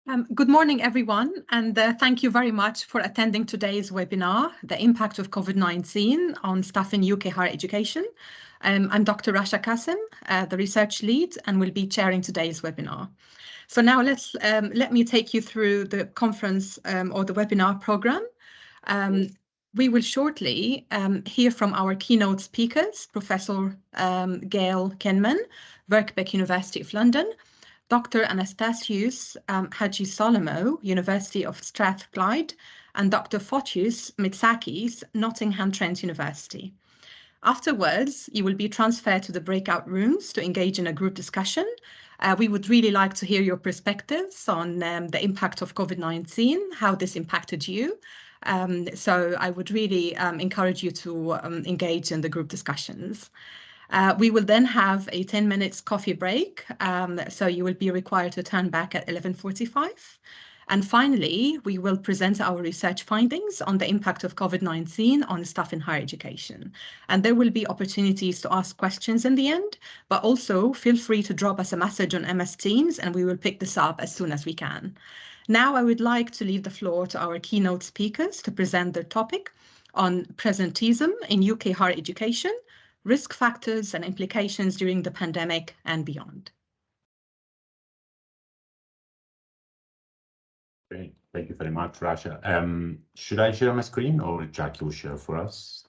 Good morning, everyone, and thank you very much for attending today's webinar, The Impact of COVID-19 on Staff in UK Higher Education. I'm Dr. Rasha Kassem, the research lead, and will be chairing today's webinar. So now let me take you through the conference or the webinar program. We will shortly hear from our keynote speakers, Professor Gail Kinman, Birkbeck University of London, Dr. Anastasios Hadjisolomou, University of Strathclyde, and Dr. Fotios Mitsakis, Nottingham Trent University. Afterwards, you will be transferred to the breakout rooms to engage in a group discussion. We would really like to hear your perspectives on the impact of COVID-19, how this impacted you. So I would really encourage you to engage in the group discussions. We will then have a 10 minutes coffee break, so you will be required to turn back at 11:45. And finally, we will present our research findings on the impact of COVID-19 on staff in higher education. And there will be opportunities to ask questions in the end, but also feel free to drop us a message on MS Teams and we will pick this up as soon as we can. Now I would like to leave the floor to our keynote speakers to present their topic on presenteeism in UK higher education, risk factors and implications during the pandemic and beyond. Great. Thank you very much, Rasha. Should I share my screen or Jackie will share for us?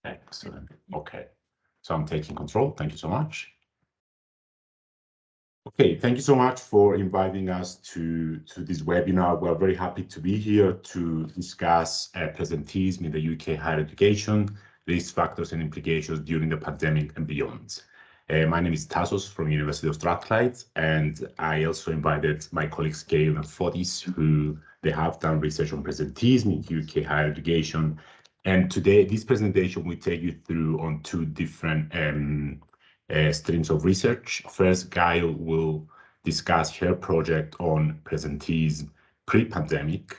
Excellent. Okay. So I'm taking control. Thank you so much. Okay, thank you so much for inviting us to this webinar. We're very happy to be here to discuss presenteeism in the UK higher education, risk factors and implications during the pandemic and beyond. My name is Tassos from University of Strathclyde, and I also invited my colleagues Kerry and Fotios, who they have done research on presenteeism in UK higher education. And today, this presentation will take you through on two different streams of research. First, Gail will discuss her project on presenteeism pre-pandemic,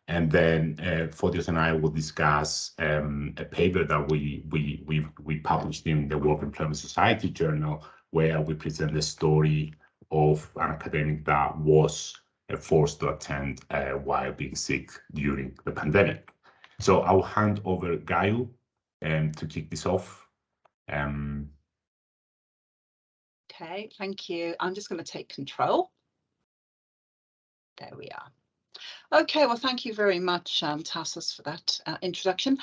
and then Fotios and I will discuss a paper that we published in the Work Employment Society journal, where we present the story of an academic that was forced to attend while being sick during the pandemic. So I'll hand over Gail to kick this off. Okay, thank you. I'm just going to take control. There we are. Okay, well, thank you very much, Tassos, for that introduction.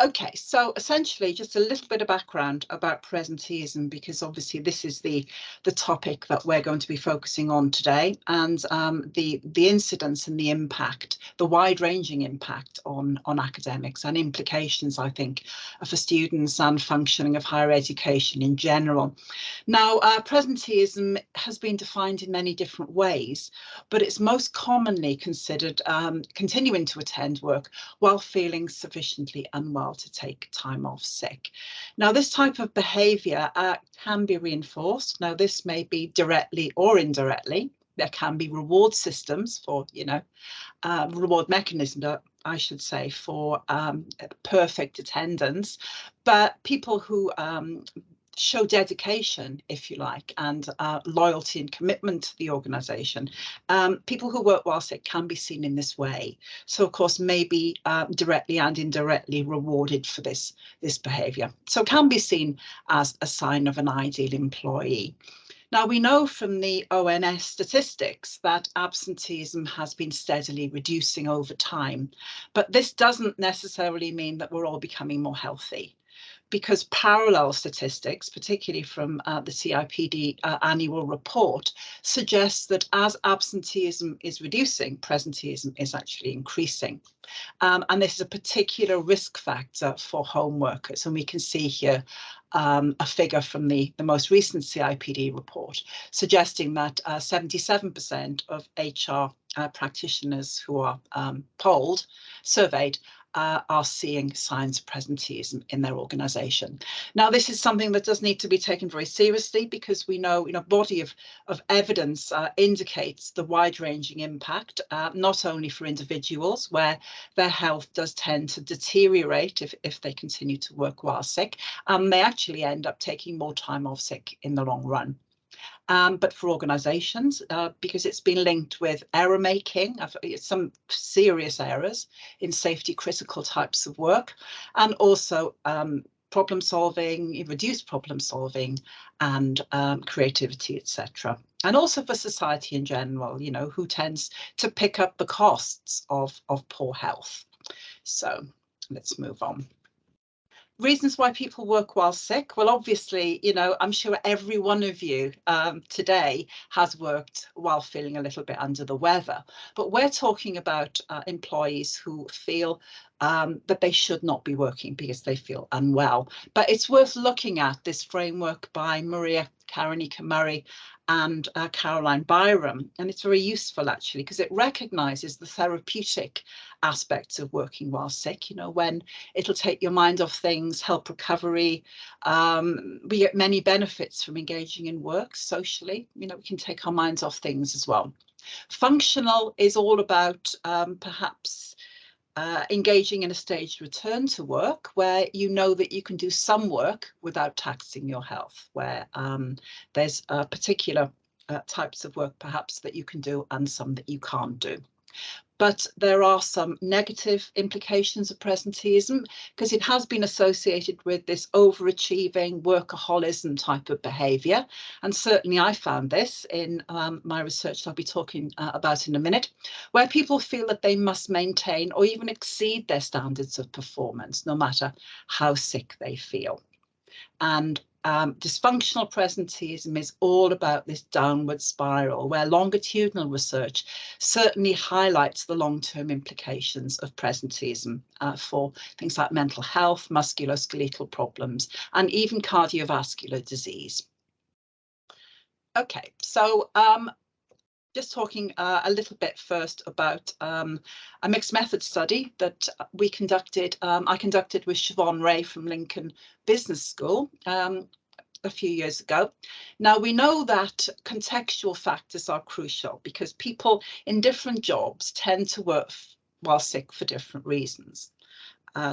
Okay, so essentially just a little bit of background about presenteeism, because obviously this is the topic that we're going to be focusing on today, and the incidence and the impact, the wide-ranging impact on academics and implications, I think, for students and functioning of higher education in general. Now, presenteeism has been defined in many different ways, but it's most commonly considered continuing to attend work while feeling sufficiently unwell to take time off sick. Now, this type of behaviour can be reinforced. Now, this may be directly or indirectly. There can be reward systems for, reward mechanisms, I should say, for perfect attendance. But people who show dedication, if you like, and loyalty and commitment to the organisation. People who work while sick can be seen in this way. So, of course, maybe directly and indirectly rewarded for this behaviour. So it can be seen as a sign of an ideal employee. Now, we know from the ONS statistics that absenteeism has been steadily reducing over time, but this doesn't necessarily mean that we're all becoming more healthy, because parallel statistics, particularly from the CIPD annual report, suggests that as absenteeism is reducing, presenteeism is actually increasing. And this is a particular risk factor for home workers. And we can see here a figure from the most recent CIPD report, suggesting that 77% of HR practitioners who are surveyed, are seeing signs of presenteeism in their organisation. Now, this is something that does need to be taken very seriously, because we know, body of evidence indicates the wide-ranging impact, not only for individuals where their health does tend to deteriorate if they continue to work while sick, they actually end up taking more time off sick in the long run. But for organisations, because it's been linked with error making, some serious errors in safety critical types of work, and also problem solving, reduced problem solving, and creativity, etc. And also for society in general, you know, who tends to pick up the costs of poor health. So let's move on. Reasons why people work while sick. Well, obviously, you know, I'm sure every one of you today has worked while feeling a little bit under the weather. But we're talking about employees who feel that they should not be working because they feel unwell. But it's worth looking at this framework by Maria Karonika-Murray and Caroline Byram. And it's very useful, actually, because it recognises the therapeutic aspects of working while sick, you know, when it'll take your mind off things, help recovery. We get many benefits from engaging in work socially. You know, we can take our minds off things as well. Functional is all about perhaps engaging in a staged return to work where you know that you can do some work without taxing your health, where there's particular types of work perhaps that you can do and some that you can't do. But there are some negative implications of presenteeism because it has been associated with this overachieving workaholism type of behaviour. And certainly I found this in my research that I'll be talking about in a minute, where people feel that they must maintain or even exceed their standards of performance, no matter how sick they feel. And dysfunctional presenteeism is all about this downward spiral, where longitudinal research certainly highlights the long-term implications of presenteeism for things like mental health, musculoskeletal problems, and even cardiovascular disease. Okay, so just talking a little bit first about a mixed method study that we conducted. I conducted with Siobhan Ray from Lincoln Business School a few years ago. Now, we know that contextual factors are crucial because people in different jobs tend to work while sick for different reasons.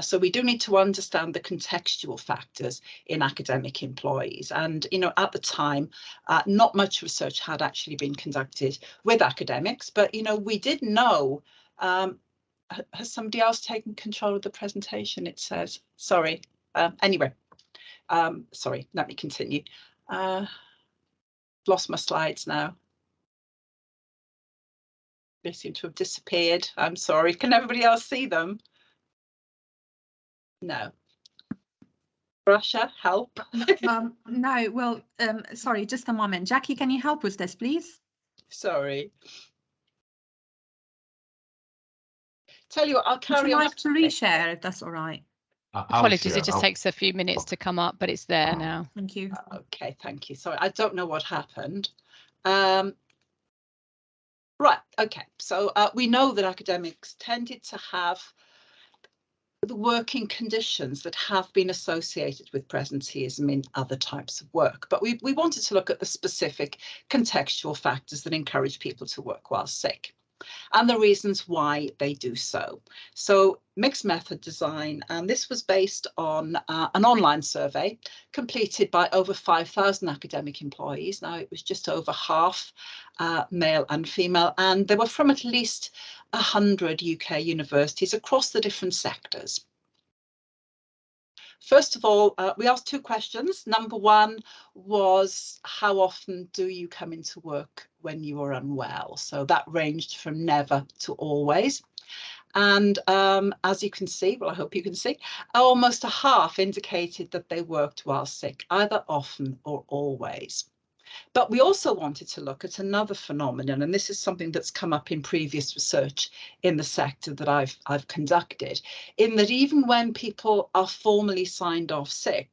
So we do need to understand the contextual factors in academic employees. And, you know, at the time, not much research had actually been conducted with academics, but, you know, we did know, has somebody else taken control of the presentation? It says, sorry. Anyway, sorry, let me continue. Lost my slides now. They seem to have disappeared. I'm sorry. Can everybody else see them? No. Rasha, help. No, well, sorry, just a moment. Jackie, can you help with this, please? Sorry. Tell you what, I'll carry on. Would you like to reshare if that's all right? Apologies, it just takes a few minutes to come up, but it's there now. Thank you. Okay, thank you. Sorry, I don't know what happened. Right, okay, so we know that academics tended to have the working conditions that have been associated with presenteeism in other types of work. But we wanted to look at the specific contextual factors that encourage people to work while sick and the reasons why they do so. So mixed method design, and this was based on an online survey completed by over 5,000 academic employees. Now, it was just over half male and female, and they were from at least 100 UK universities across the different sectors. First of all, we asked two questions. Number one was, how often do you come into work when you are unwell? So that ranged from never to always. And as you can see, well, I hope you can see, almost a half indicated that they worked while sick, either often or always. But we also wanted to look at another phenomenon, and this is something that's come up in previous research in the sector that I've conducted, in that even when people are formally signed off sick,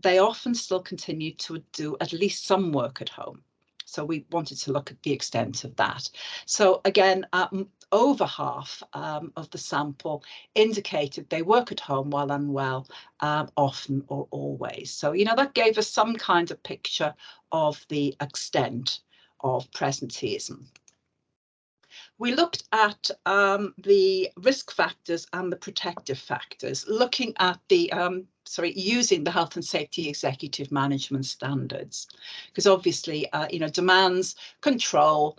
they often still continue to do at least some work at home. So we wanted to look at the extent of that. So again, over half of the sample indicated they work at home while unwell, often or always. So, you know, that gave us some kind of picture of the extent of presenteeism. We looked at the risk factors and the protective factors, looking at the using the health and safety executive management standards, because obviously, demands control,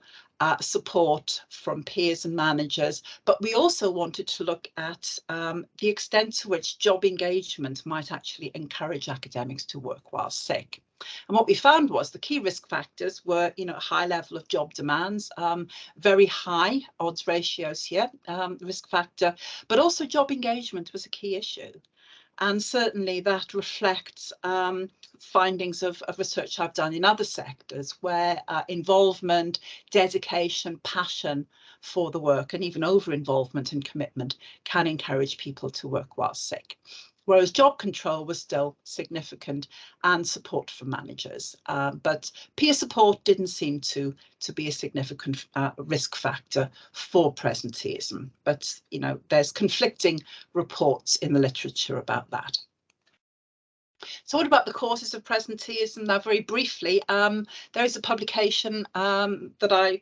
support from peers and managers, but we also wanted to look at the extent to which job engagement might actually encourage academics to work while sick. And what we found was the key risk factors were, high level of job demands, very high odds ratios here, risk factor, but also job engagement was a key issue. And certainly that reflects findings of research I've done in other sectors where involvement, dedication, passion for the work, and even over-involvement and commitment can encourage people to work while sick. Whereas job control was still significant and support from managers. But peer support didn't seem to be a significant risk factor for presenteeism. But, there's conflicting reports in the literature about that. So what about the causes of presenteeism? Now, very briefly, there is a publication that I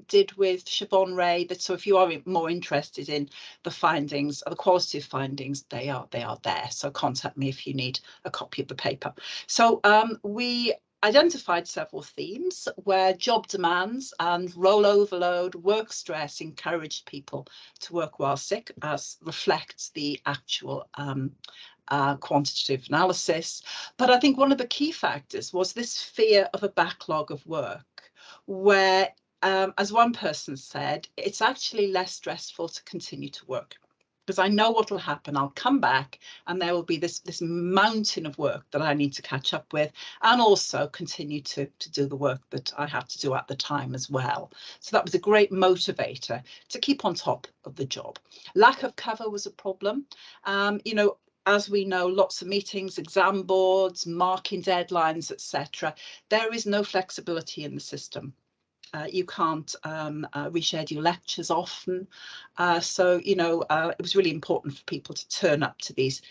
did with Siobhan Ray, that so if you are more interested in the findings, the qualitative findings, they are there. So contact me if you need a copy of the paper. So we identified several themes where job demands and role overload, work stress encouraged people to work while sick, as reflects the actual quantitative analysis. But I think one of the key factors was this fear of a backlog of work, where as one person said, it's actually less stressful to continue to work because I know what will happen. I'll come back and there will be this mountain of work that I need to catch up with, and also continue to do the work that I have to do at the time as well. So that was a great motivator to keep on top of the job. Lack of cover was a problem. As we know, lots of meetings, exam boards, marking deadlines, etc. There is no flexibility in the system. You can't reschedule lectures often. So, it was really important for people to turn up to these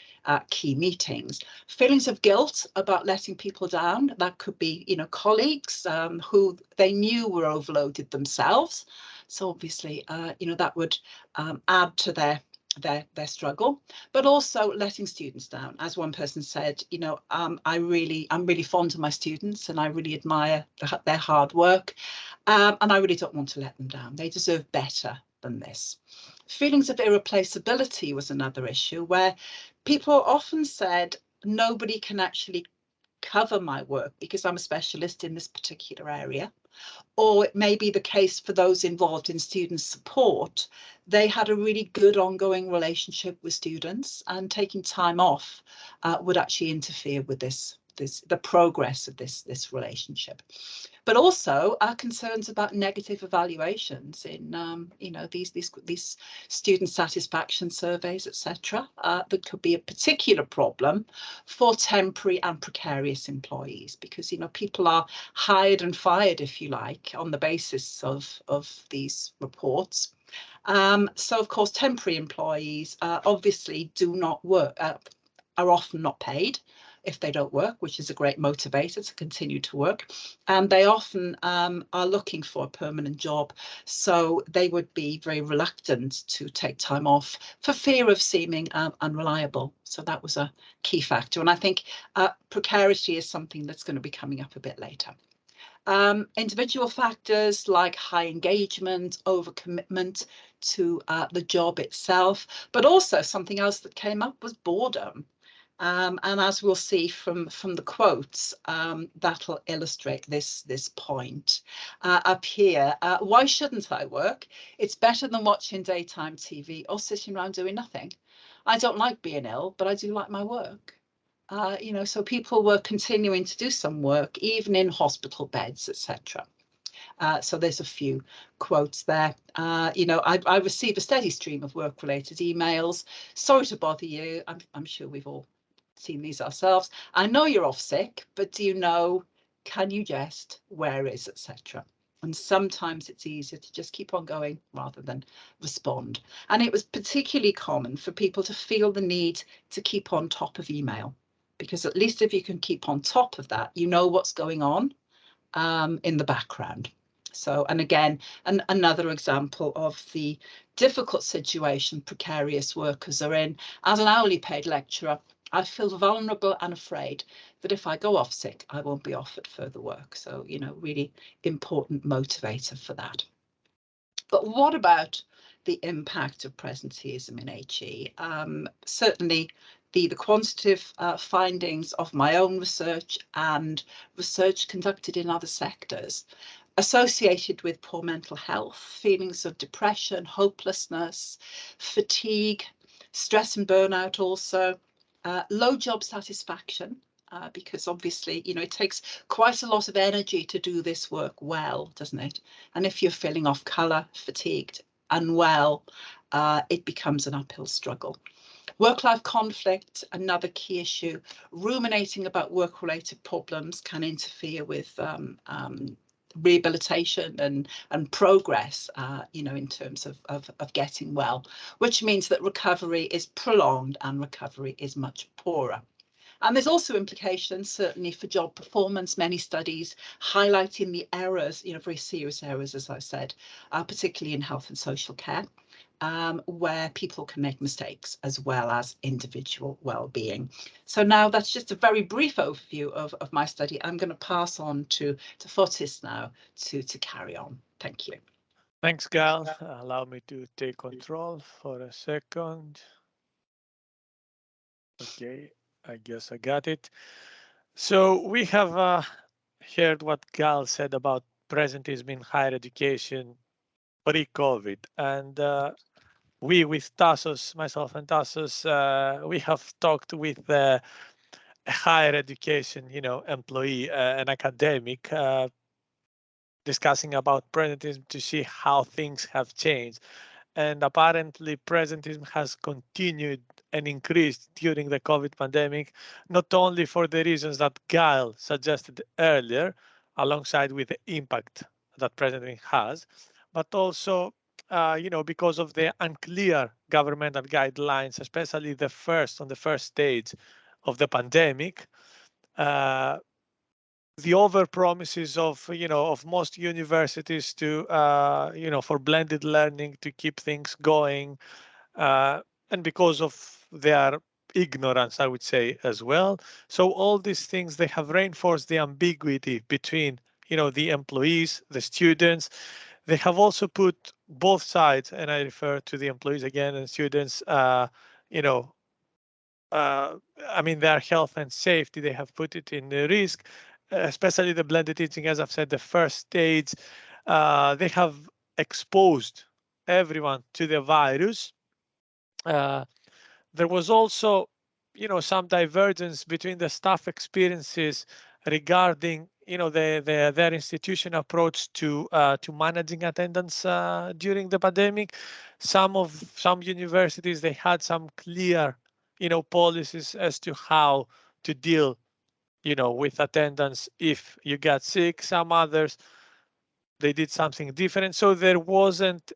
key meetings. Feelings of guilt about letting people down. That could be, colleagues who they knew were overloaded themselves. So obviously, that would add to their struggle, but also letting students down. As one person said, I'm really fond of my students and I really admire their hard work, and I really don't want to let them down. They deserve better than this. Feelings of irreplaceability was another issue where people often said, nobody can actually cover my work because I'm a specialist in this particular area. Or it may be the case for those involved in student support. They had a really good ongoing relationship with students, and taking time off would actually interfere with the progress of this relationship. But also concerns about negative evaluations in these student satisfaction surveys, etc. That could be a particular problem for temporary and precarious employees, because people are hired and fired, if you like, on the basis of these reports. So of course, temporary employees obviously do not work, are often not paid if they don't work, which is a great motivator to continue to work. And they often are looking for a permanent job. So they would be very reluctant to take time off for fear of seeming unreliable. So that was a key factor. And I think precarity is something that's going to be coming up a bit later. Individual factors like high engagement, overcommitment to the job itself, but also something else that came up was boredom. And as we'll see from the quotes, that'll illustrate this point. Up here, why shouldn't I work? It's better than watching daytime TV or sitting around doing nothing. I don't like being ill, but I do like my work. So people were continuing to do some work, even in hospital beds, etc. So there's a few quotes there. I receive a steady stream of work-related emails. Sorry to bother you. I'm sure we've all seen these ourselves. I know you're off sick, but do you know, can you just, where is, etc. And sometimes it's easier to just keep on going rather than respond. And it was particularly common for people to feel the need to keep on top of email, because at least if you can keep on top of that, you know what's going on in the background. So, and again, another example of the difficult situation precarious workers are in. As an hourly paid lecturer, I feel vulnerable and afraid that if I go off sick, I won't be offered further work. So, you know, really important motivator for that. But what about the impact of presenteeism in HE? Certainly the quantitative findings of my own research and research conducted in other sectors associated with poor mental health, feelings of depression, hopelessness, fatigue, stress and burnout also, low job satisfaction, because obviously, you know, it takes quite a lot of energy to do this work well, doesn't it? And if you're feeling off colour, fatigued, unwell, it becomes an uphill struggle. Work-life conflict, another key issue. Ruminating about work-related problems can interfere with rehabilitation and progress, you know, in terms of getting well, which means that recovery is prolonged and recovery is much poorer. And there's also implications, certainly, for job performance. Many studies highlighting the errors, you know, very serious errors, as I said, particularly in health and social care, where people can make mistakes as well as individual well-being. So now that's just a very brief overview of my study. I'm going to pass on to Fotis now to carry on. Thank you. Thanks, Gal. Allow me to take control for a second. Okay, I guess I got it. So we have heard what Gal said about presentism in higher education pre-COVID, and we with Tassos, myself and Tassos, we have talked with a higher education, you know, employee, an academic, discussing about presentism to see how things have changed. And apparently presentism has continued and increased during the COVID pandemic, not only for the reasons that Gail suggested earlier, alongside with the impact that presentism has, but also you know, because of the unclear governmental guidelines, especially on the first stage of the pandemic, the over promises of, you know, of most universities to you know, for blended learning to keep things going, and because of their ignorance, I would say, as well. So all these things, they have reinforced the ambiguity between, you know, the employees, the students. They have also put both sides, and I refer to the employees again and students, you know, I mean, their health and safety, they have put it in the risk, especially the blended teaching, as I've said, the first stage, they have exposed everyone to the virus. There was also, you know, some divergence between the staff experiences regarding, you know, their institution approach to managing attendance during the pandemic. Some universities, they had some clear, you know, policies as to how to deal, you know, with attendance if you got sick. Some others, they did something different. So there wasn't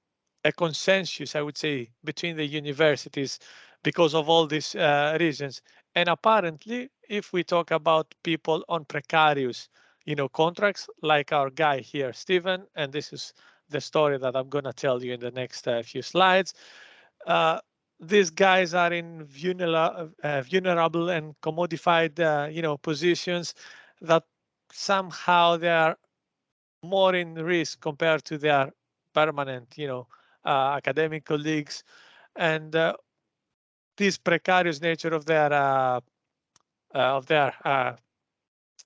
a consensus, I would say, between the universities because of all these reasons. And apparently, if we talk about people on precarious, you know, contracts, like our guy here, Stephen, and this is the story that I'm going to tell you in the next few slides. These guys are in vulnerable and commodified, you know, positions that somehow they are more in risk compared to their permanent, you know, academic colleagues, and this precarious nature of their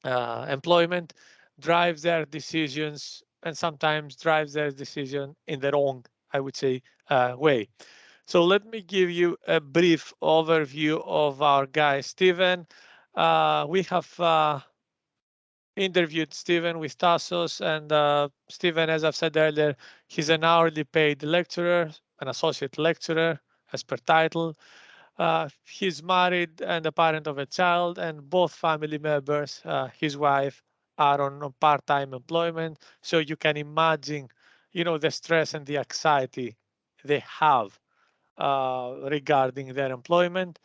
employment drives their decisions, and sometimes drives their decision in the wrong, I would say, way. So let me give you a brief overview of our guy Stephen. We have interviewed Stephen with Tassos, and Stephen, as I've said earlier, he's an hourly paid lecturer, an associate lecturer, as per title. He's married and a parent of a child, and both family members, his wife, are on part-time employment. So you can imagine, you know, the stress and the anxiety they have regarding their employment.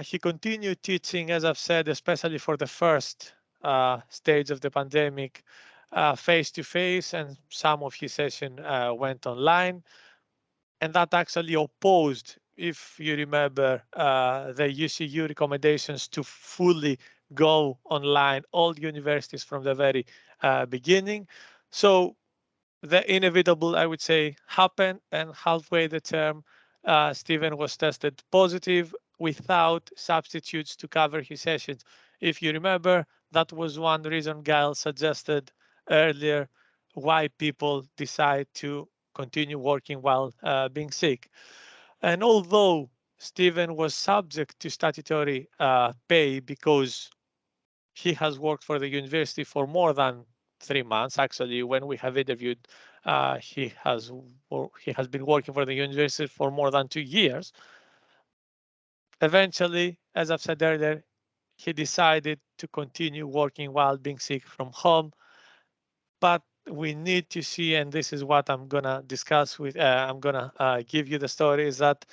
He continued teaching, as I've said, especially for the first stage of the pandemic, face to face, and some of his session went online, and that actually opposed, if you remember, the UCU recommendations to fully go online, all universities from the very beginning. So the inevitable, I would say, happened, and halfway the term, Stephen was tested positive without substitutes to cover his sessions. If you remember, that was one reason Gail suggested earlier why people decide to continue working while being sick. And although Stephen was subject to statutory pay because he has worked for the university for more than 3 months. Actually, when we have interviewed, he has been working for the university for more than 2 years. Eventually, as I've said earlier, he decided to continue working while being sick from home. But we need to see, and this is what I'm gonna discuss with. I'm gonna give you the story, is that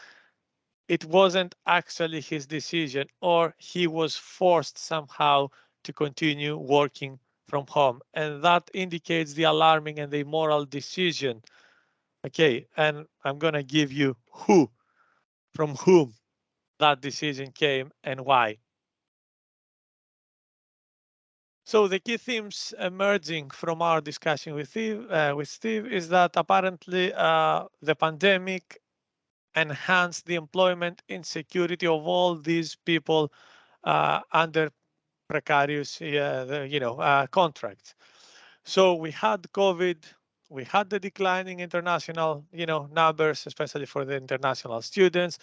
it wasn't actually his decision, or he was forced somehow to continue working from home. And that indicates the alarming and the immoral decision. Okay, and I'm going to give you from whom that decision came and why. So the key themes emerging from our discussion with Steve is that apparently the pandemic enhanced the employment insecurity of all these people under precarious, contracts. So we had COVID, we had the declining international, numbers, especially for the international students,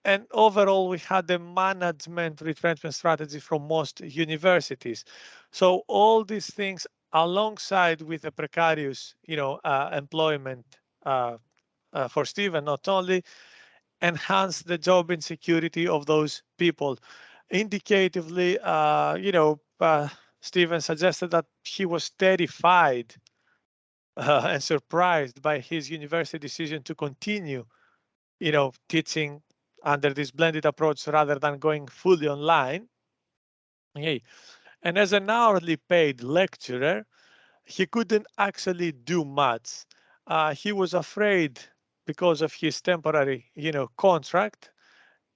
and overall we had the management retrenchment strategy from most universities. So all these things, alongside with the precarious, employment for Stephen, not only enhance the job insecurity of those people. Indicatively, Stephen suggested that he was terrified and surprised by his university decision to continue, teaching under this blended approach rather than going fully online. Okay. And as an hourly paid lecturer, he couldn't actually do much. He was afraid because of his temporary, contract.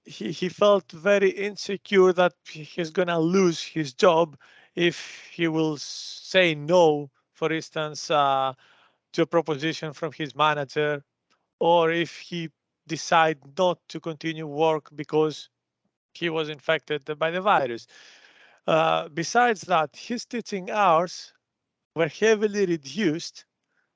He felt very insecure that he's going to lose his job if he will say no, for instance, to a proposition from his manager, or if he decide not to continue work because he was infected by the virus. Besides that, his teaching hours were heavily reduced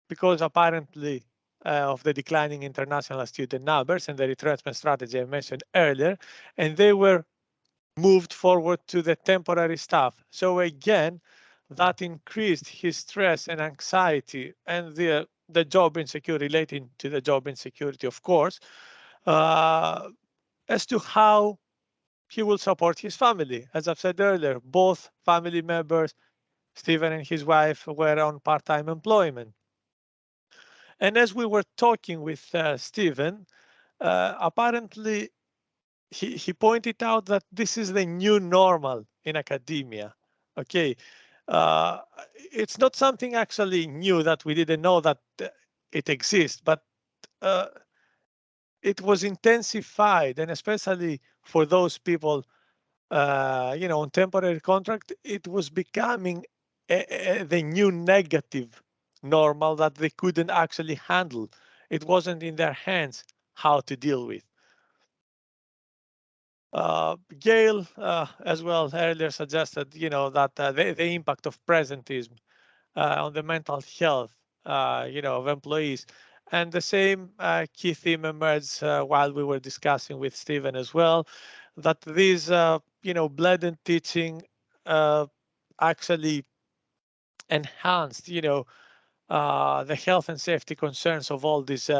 because apparently of the declining international student numbers and the retrenchment strategy I mentioned earlier, and they were moved forward to the temporary staff. So again, that increased his stress and anxiety and the job insecurity, relating to the job insecurity, of course, as to how he will support his family. As I've said earlier, both family members, Stephen and his wife, were on part-time employment. And as we were talking with Stephen, apparently he pointed out that this is the new normal in academia. Okay, uh, it's not something actually new that we didn't know that it exists, but it was intensified, and especially for those people, on temporary contract, it was becoming the new negative normal that they couldn't actually handle. It wasn't in their hands how to deal with. Gail, as well, earlier suggested, that the impact of presentism on the mental health, of employees, and the same key theme emerged while we were discussing with Stephen as well, that these, blended teaching actually enhanced, the health and safety concerns of all these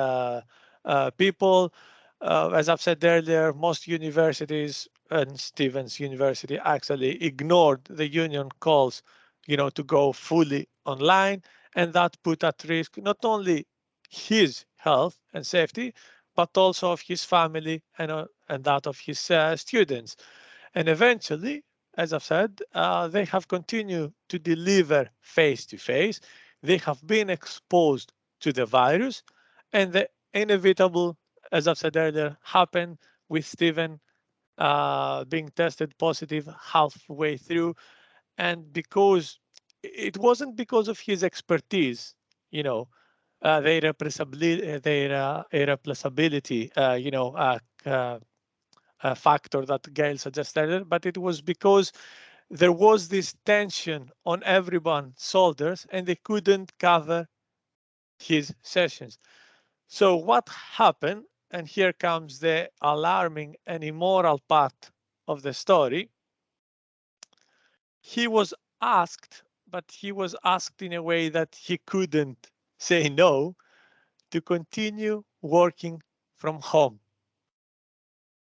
people. As I've said earlier, most universities, and Stevens University, actually ignored the union calls, to go fully online, and that put at risk not only his health and safety, but also of his family and that of his students. And eventually, as I've said, they have continued to deliver face to face. They have been exposed to the virus, and the inevitable, as I've said earlier, happened with Stephen being tested positive halfway through, and because it wasn't because of his expertise, their irreplaceability, factor that Gail suggested, but it was because there was this tension on everyone's shoulders and they couldn't cover his sessions. So what happened, and here comes the alarming and immoral part of the story, he was asked, but he was asked in a way that he couldn't say no, to continue working from home.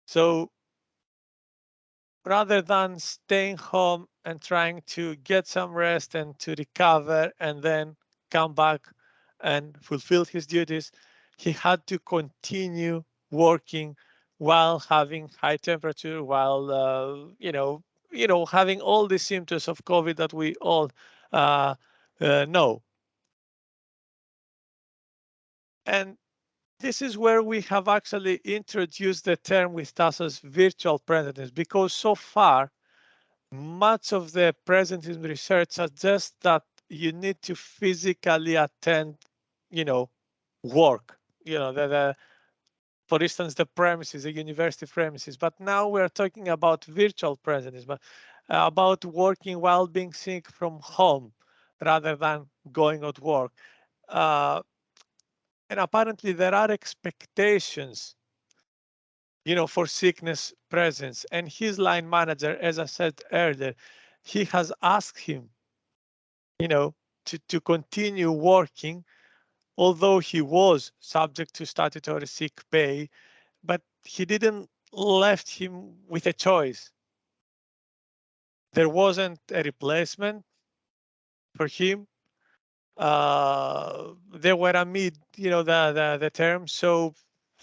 So rather than staying home and trying to get some rest and to recover and then come back and fulfill his duties, he had to continue working while having high temperature, while having all the symptoms of COVID that we all know. And this is where we have actually introduced the term with Tassos virtual presentism, because so far much of the presentism research suggests that you need to physically attend, work, for instance, the premises, the university premises. But now we're talking about virtual presentism, about working while being sick from home rather than going at work. And apparently there are expectations, for sickness presence. And his line manager, as I said earlier, he has asked him, to continue working, although he was subject to statutory sick pay, but he didn't left him with a choice. There wasn't a replacement for him. They were amid, the term, so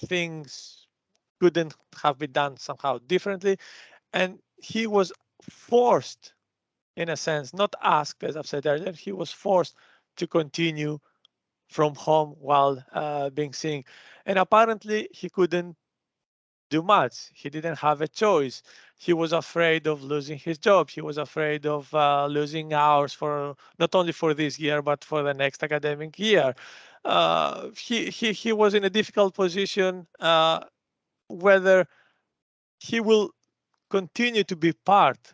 things couldn't have been done somehow differently, and he was forced, in a sense, not asked, as I've said earlier, he was forced to continue from home while being sick. And apparently he couldn't do much. He didn't have a choice. He was afraid of losing his job. He was afraid of losing hours for not only for this year, but for the next academic year. He was in a difficult position whether he will continue to be part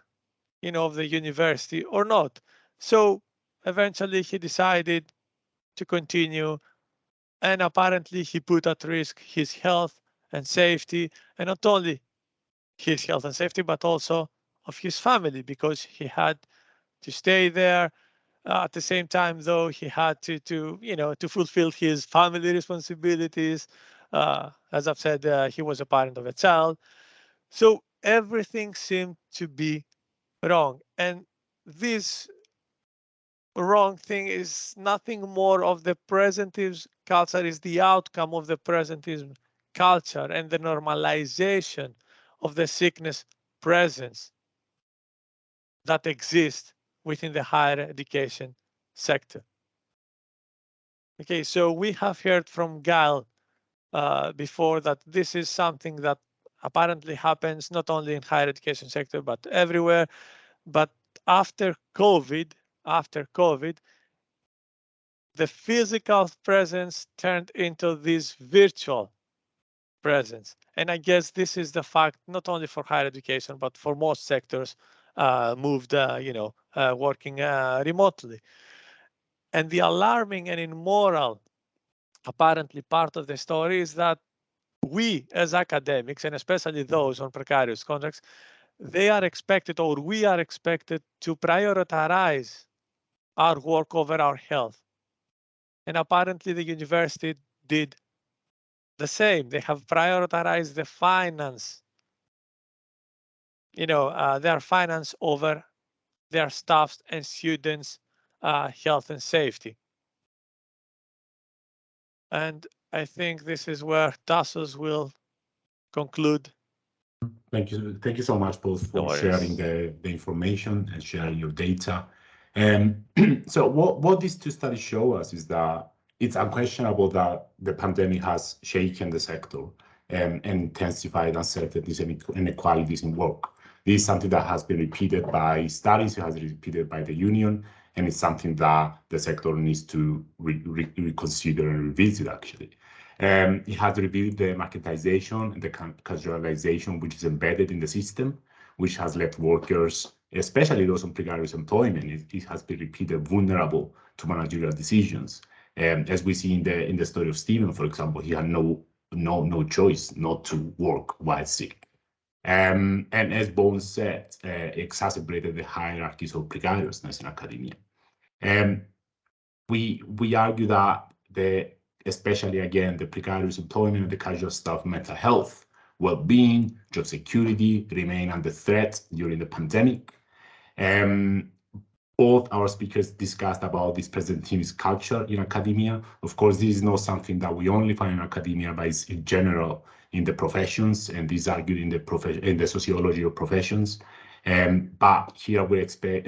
of the university or not. So eventually he decided to continue, and apparently he put at risk his health and safety, and not only his health and safety, but also of his family, because he had to stay there. At the same time, though, he had to fulfill his family responsibilities. As I've said, he was a parent of a child. So everything seemed to be wrong. And this wrong thing is nothing more of the presentism culture, is the outcome of the presentism culture and the normalization of the sickness presence that exists within the higher education sector. Okay, so we have heard from Gail before that this is something that apparently happens not only in higher education sector, but everywhere. But after COVID, the physical presence turned into this virtual presence. And I guess this is the fact, not only for higher education, but for most sectors moved, working remotely. And the alarming and immoral, apparently, part of the story is that we as academics, and especially those on precarious contracts, they are expected, or we are expected, to prioritize our work over our health. And apparently the university did the same. They have prioritized the finance, their finance over their staffs and students' health and safety. And I think this is where Tassos will conclude. Thank you so much both for sharing the information and sharing your data. So what these two studies show us is that it's unquestionable that the pandemic has shaken the sector. and intensified uncertainties and inequalities in work. This is something that has been repeated by studies, it has been repeated by the union, and it's something that the sector needs to reconsider and revisit, actually. It has revealed the marketization and the casualization which is embedded in the system, which has left workers, especially those on precarious employment, it has been repeated, vulnerable to managerial decisions. As we see in the story of Stephen, for example, he had no choice not to work while sick. And as Bones said, exacerbated the hierarchies of precariousness in academia. We argue that especially again, the precarious employment, the casual staff, mental health, well-being, job security remain under threat during the pandemic. Both our speakers discussed about this presenteeism culture in academia. Of course, this is not something that we only find in academia, but it's in general in the professions, and this is argued in the sociology of professions. But here we expect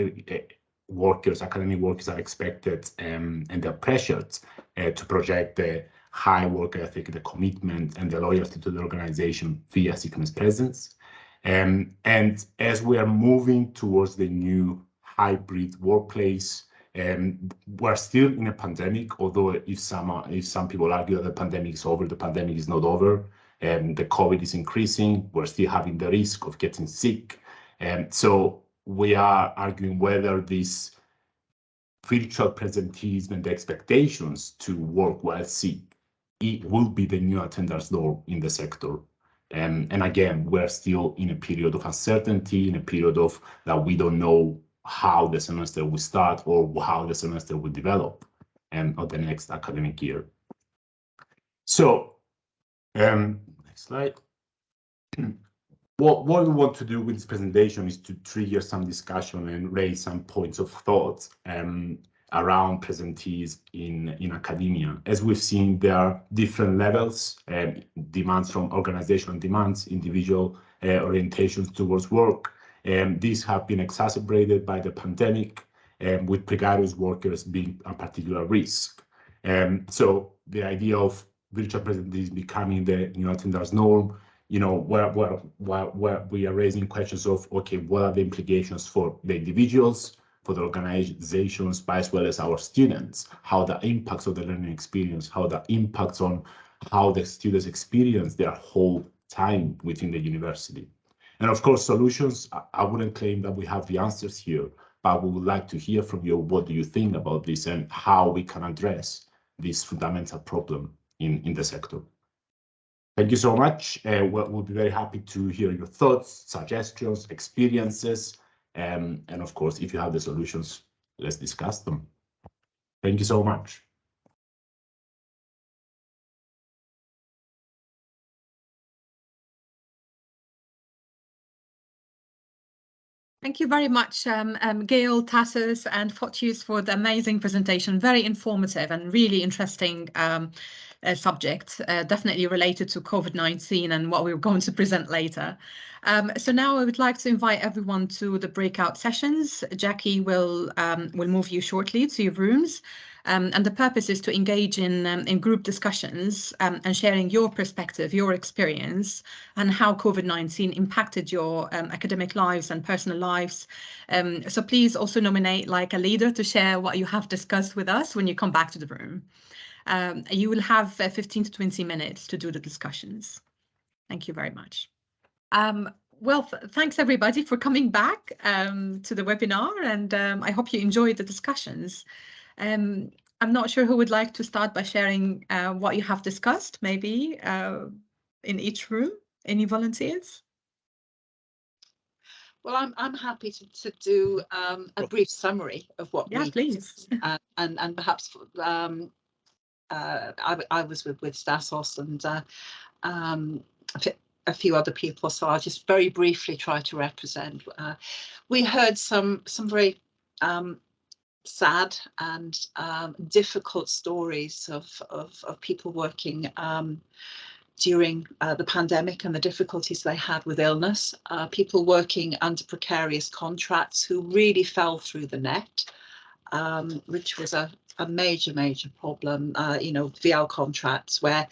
academic workers are expected and they're pressured to project the high work ethic, the commitment, and the loyalty to the organization via sickness presence. And as we are moving towards the new hybrid workplace, we're still in a pandemic, although if some people argue that the pandemic is over, the pandemic is not over. The COVID is increasing, we're still having the risk of getting sick. So we are arguing whether this virtual presenteeism and the expectations to work while sick, it will be the new attendance norm in the sector. And again, we're still in a period of uncertainty, in a period of that we don't know how the semester will start or how the semester will develop of the next academic year. So, next slide. What we want to do with this presentation is to trigger some discussion and raise some points of thought around presentees in academia. As we've seen, there are different levels, demands from organizational demands, individual orientations towards work. These have been exacerbated by the pandemic, with precarious workers being a particular risk. So the idea of virtual presenteeism becoming the new attendance norm, you know, where we are raising questions of, okay, what are the implications for the individuals, for the organizations, but as well as our students, how the impacts of the learning experience, how the impacts on how the students experience their whole time within the university. And of course, solutions, I wouldn't claim that we have the answers here, but we would like to hear from you. What do you think about this and how we can address this fundamental problem in the sector? Thank you so much. We'll be very happy to hear your thoughts, suggestions, experiences, and of course, if you have the solutions, let's discuss them. Thank you so much. Thank you very much, Gail, Tassos, and Fotius for the amazing presentation. Very informative and really interesting subject, definitely related to COVID-19 and what we're going to present later. So now I would like to invite everyone to the breakout sessions. Jackie will move you shortly to your rooms. And the purpose is to engage in group discussions and sharing your perspective, your experience, and how COVID-19 impacted your academic lives and personal lives. So please also nominate like a leader to share what you have discussed with us when you come back to the room. You will have 15 to 20 minutes to do the discussions. Thank you very much. Well, thanks everybody for coming back to the webinar, and I hope you enjoyed the discussions. I'm not sure who would like to start by sharing what you have discussed, maybe in each room. Any volunteers? Well, I'm happy to do a brief summary of what we please. And perhaps I was with Tassos and a few other people, so I'll just very briefly try to represent. We heard some very sad and difficult stories of people working during the pandemic and the difficulties they had with illness, people working under precarious contracts who really fell through the net, which was a major problem, you know, VL contracts where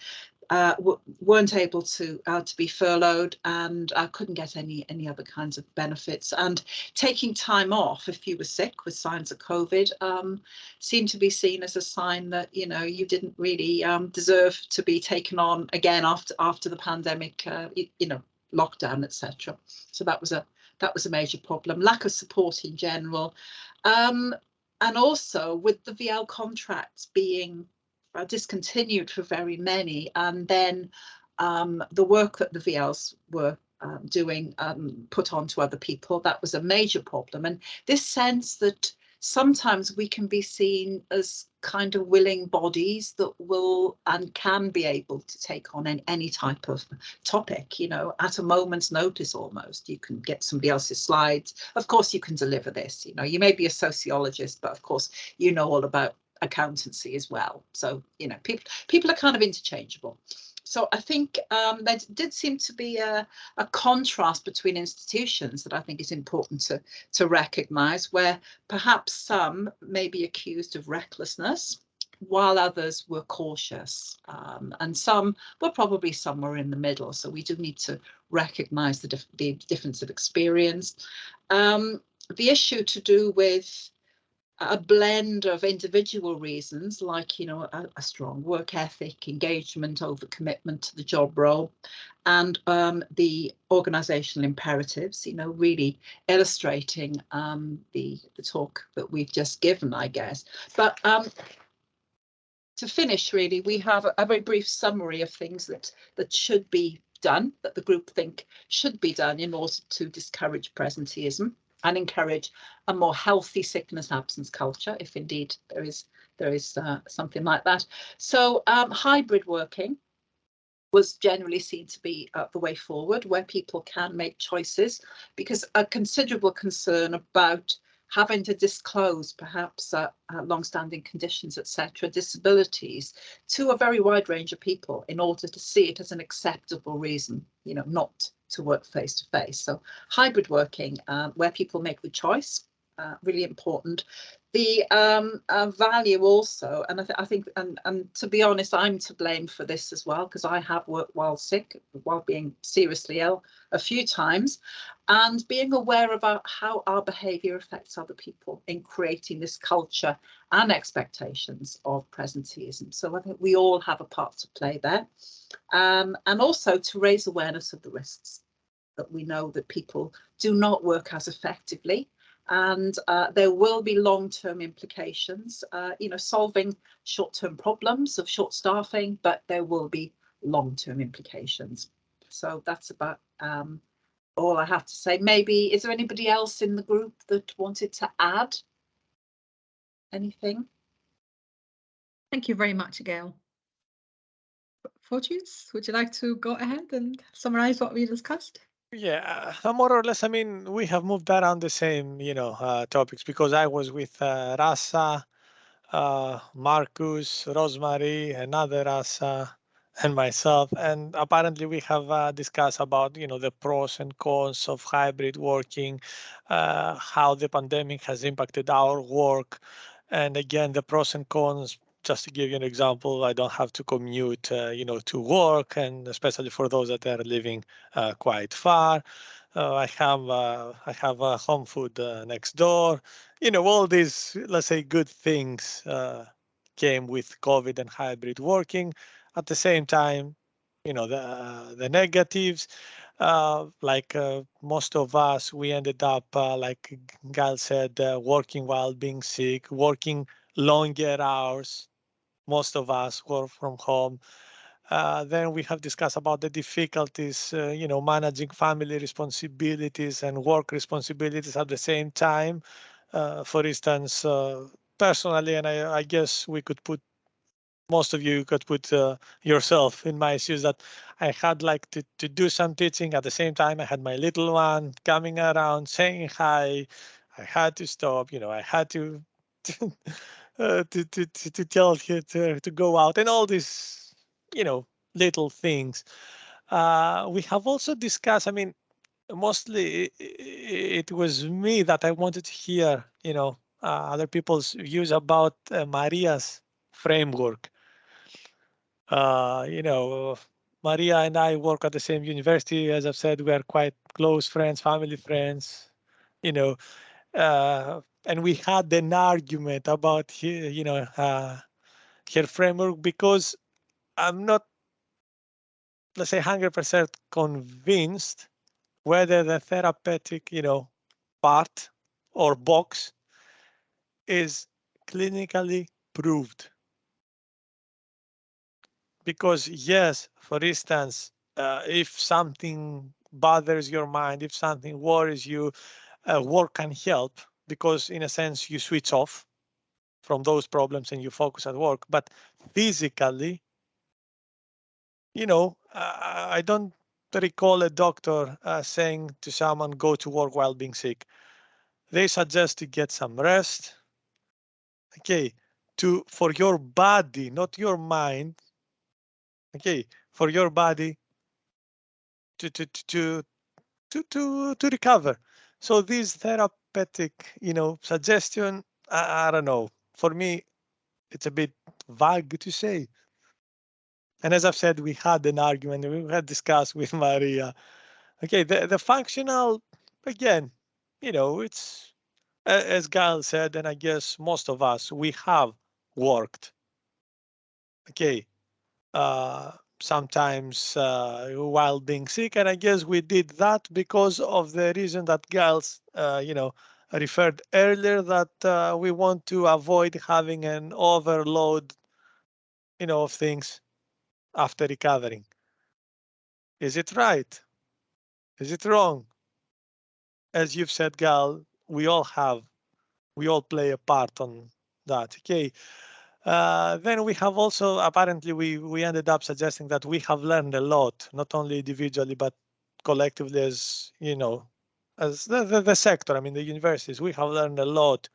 weren't able to be furloughed and couldn't get any other kinds of benefits. And taking time off if you were sick with signs of COVID seemed to be seen as a sign that you didn't really deserve to be taken on again after the pandemic, lockdown, etc. So that was a major problem. Lack of support in general, and also with the VL contracts being discontinued for very many, and then the work that the VLs were doing put on to other people. That was a major problem, and this sense that sometimes we can be seen as kind of willing bodies that will and can be able to take on any type of topic, at a moment's notice almost. You can get somebody else's slides. Of course, you can deliver this. You may be a sociologist, but of course, all about accountancy as well. So, people are kind of interchangeable. So I think there did seem to be a contrast between institutions that I think is important to recognise, where perhaps some may be accused of recklessness, while others were cautious, and some were probably somewhere in the middle. So we do need to recognise the difference of experience. The issue to do with a blend of individual reasons, like a strong work ethic, engagement over commitment to the job role, and the organisational imperatives, really illustrating the talk that we've just given, I guess. But to finish, really, we have a very brief summary of things that should be done, that the group think should be done in order to discourage presenteeism and encourage a more healthy sickness absence culture, if indeed there is something like that. So hybrid working was generally seen to be the way forward, where people can make choices, because a considerable concern about having to disclose perhaps long-standing conditions, etc., disabilities, to a very wide range of people in order to see it as an acceptable reason, not to work face-to-face. So hybrid working, where people make the choice, really important. The value also, and I think, and to be honest, I'm to blame for this as well, because I have worked while sick, while being seriously ill a few times, and being aware about how our behaviour affects other people in creating this culture and expectations of presenteeism. So I think we all have a part to play there, and also to raise awareness of the risks, that we know that people do not work as effectively, and there will be long-term implications, solving short-term problems of short staffing, but there will be long-term implications. So that's about all I have to say. Maybe, is there anybody else in the group that wanted to add anything? Thank you very much, Gail. Fortunes, would you like to go ahead and summarise what we discussed? Yeah, more or less. I mean, we have moved around the same, topics, because I was with Rasha, Marcus, Rosemary, another Rasha, and myself. And apparently we have discussed about, the pros and cons of hybrid working, how the pandemic has impacted our work. And again, the pros and cons, just to give you an example, I don't have to commute, to work, and especially for those that are living quite far. I have home food next door. All these, let's say, good things came with COVID and hybrid working. At the same time, the negatives, like most of us, we ended up, like Gal said, working while being sick, working longer hours. Most of us work from home. Then we have discussed about the difficulties, managing family responsibilities and work responsibilities at the same time. For instance, personally, and I guess we could put, most of you could put yourself in my shoes, that I had like to do some teaching at the same time. I had my little one coming around saying hi. I had to stop, I had to to tell her to go out, and all these, little things. We have also discussed, I mean, mostly it was me that I wanted to hear, other people's views about Maria's framework. You know, Maria and I work at the same university. As I've said, we are quite close friends, family friends. You know, and we had an argument about her framework because I'm not, let's say, 100% convinced whether the therapeutic, part or box is clinically proved. Because yes, for instance, if something bothers your mind, if something worries you, work can help because in a sense you switch off from those problems and you focus at work. But physically, I don't recall a doctor saying to someone, go to work while being sick. They suggest to get some rest. Okay, for your body, not your mind. Okay, for your body to to to to recover. So this therapeutic, suggestion, I don't know. For me, it's a bit vague to say. And as I've said, we had an argument, we had discussed with Maria. Okay, the functional, again, it's as Gail said, and I guess most of us, we have worked. Okay, sometimes while being sick, and I guess we did that because of the reason that Giles, referred earlier, that we want to avoid having an overload, of things after recovering. Is it right? Is it wrong? As you've said, Gal, we all play a part on that. Okay. Then we have also, apparently, we ended up suggesting that we have learned a lot, not only individually, but collectively as, as the sector, I mean, the universities. We have learned a lot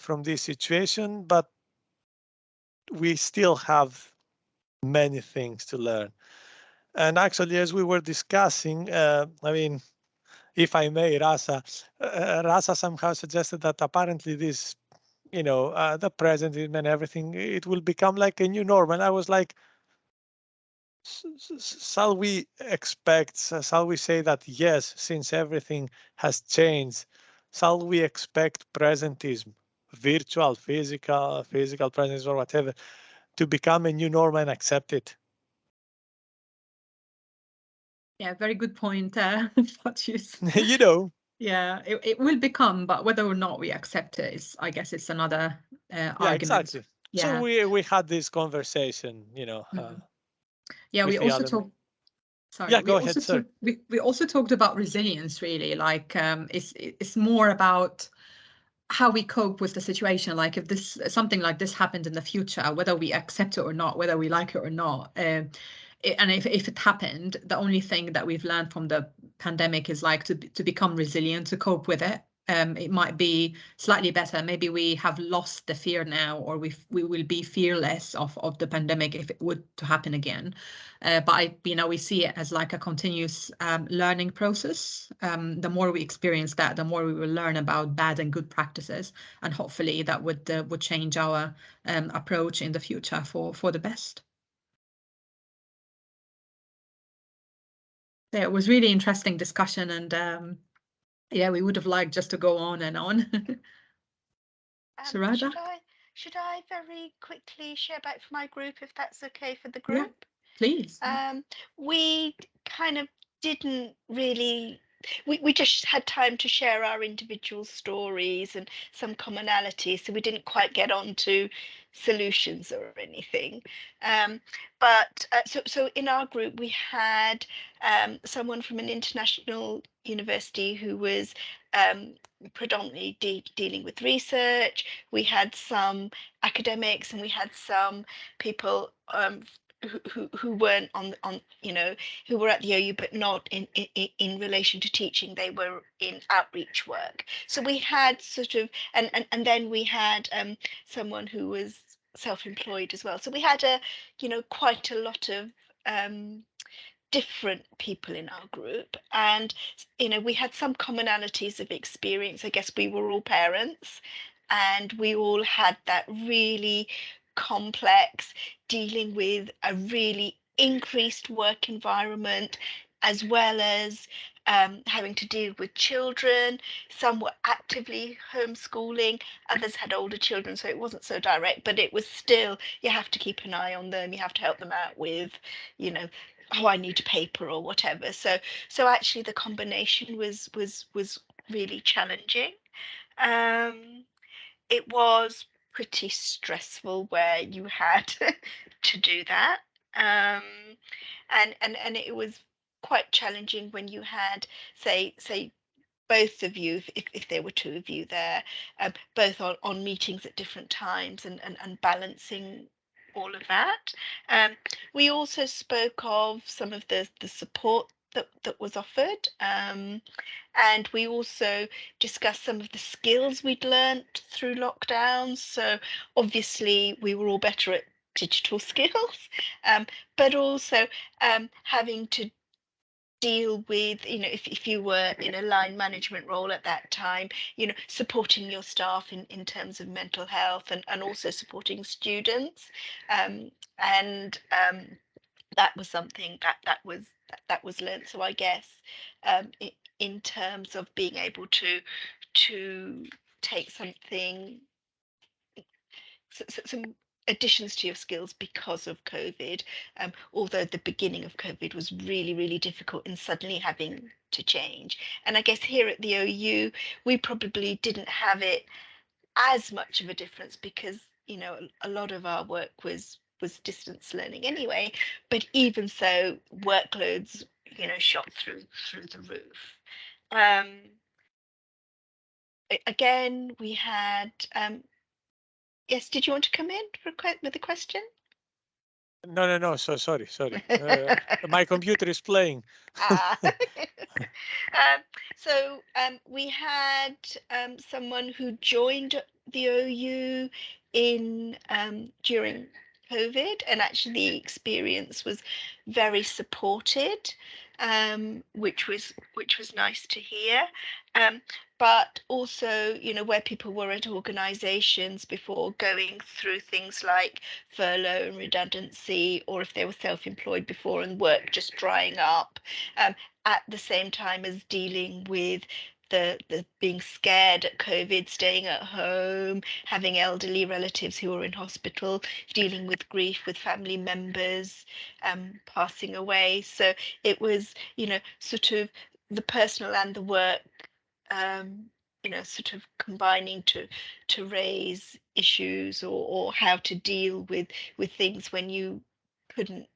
from this situation, but we still have many things to learn. And actually, as we were discussing, I mean, if I may, Rasa somehow suggested that apparently this, the presentism and everything, it will become like a new norm. And I was like, shall we shall we say that yes, since everything has changed, shall we expect presentism, virtual, physical presence or whatever, to become a new norm and accept it? Yeah, very good point, Fortius. Yeah, it will become, but whether or not we accept it is, I guess, it's another Yeah, argument. exactly. Yeah. So we had this conversation, Yeah, we with the also other. talked. Sorry, Yeah, go ahead, sir. We also talked about resilience, really. Like, it's more about how we cope with the situation. Like, if something like this happened in the future, whether we accept it or not, whether we like it or not, and if it happened, the only thing that we've learned from the pandemic is like to become resilient, to cope with it. It might be slightly better. Maybe we have lost the fear now, or we will be fearless of the pandemic if it would to happen again. But we see it as like a continuous learning process. The more we experience that, the more we will learn about bad and good practices, and hopefully that would change our approach in the future for the best. Yeah, it was really interesting discussion, and yeah, we would have liked just to go on and on. Shraddha? Should I very quickly share back for my group, if that's okay for the group? Yeah, please. We kind of didn't really, we just had time to share our individual stories and some commonalities, so we didn't quite get on to solutions or anything. But so in our group we had someone from an international university who was predominantly dealing with research. We had some academics, and we had some people who weren't on who were at the OU but not in relation to teaching. They were in outreach work. So we had sort of, and then we had someone who was self-employed as well. So we had quite a lot of different people in our group, and we had some commonalities of experience. I guess we were all parents, and we all had that really complex, dealing with a really increased work environment, as well as having to deal with children. Some were actively homeschooling, others had older children, so it wasn't so direct, but it was still, you have to keep an eye on them, you have to help them out with, you know, oh, I need a paper or whatever. So actually the combination was really challenging. It was pretty stressful where you had to do that. And it was quite challenging when you had, say both of you, if there were two of you there, both on meetings at different times, and balancing all of that. We also spoke of some of the support that was offered. And we also discussed some of the skills we'd learnt through lockdowns. So obviously we were all better at digital skills, but also having to deal with, you know, if you were in a line management role at that time, you know, supporting your staff in terms of mental health, and also supporting students. That was something that was learned. So I guess in terms of being able to take something, some additions to your skills because of COVID, although the beginning of COVID was really, really difficult and suddenly having to change. And I guess here at the OU, we probably didn't have it as much of a difference because, you know, a lot of our work was distance learning anyway, but even so, workloads, you know, shot through the roof. Again, we had yes, did you want to come in with a question? No. So sorry. My computer is playing. We had someone who joined the OU in during COVID, and actually the experience was very supported, which was nice to hear. But also, you know, where people were at organisations before, going through things like furlough and redundancy, or if they were self-employed before and work just drying up, at the same time as dealing with the being scared at COVID, staying at home, having elderly relatives who were in hospital, dealing with grief with family members passing away. So it was, you know, sort of the personal and the work, you know, sort of combining to raise issues, or how to deal with things when you couldn't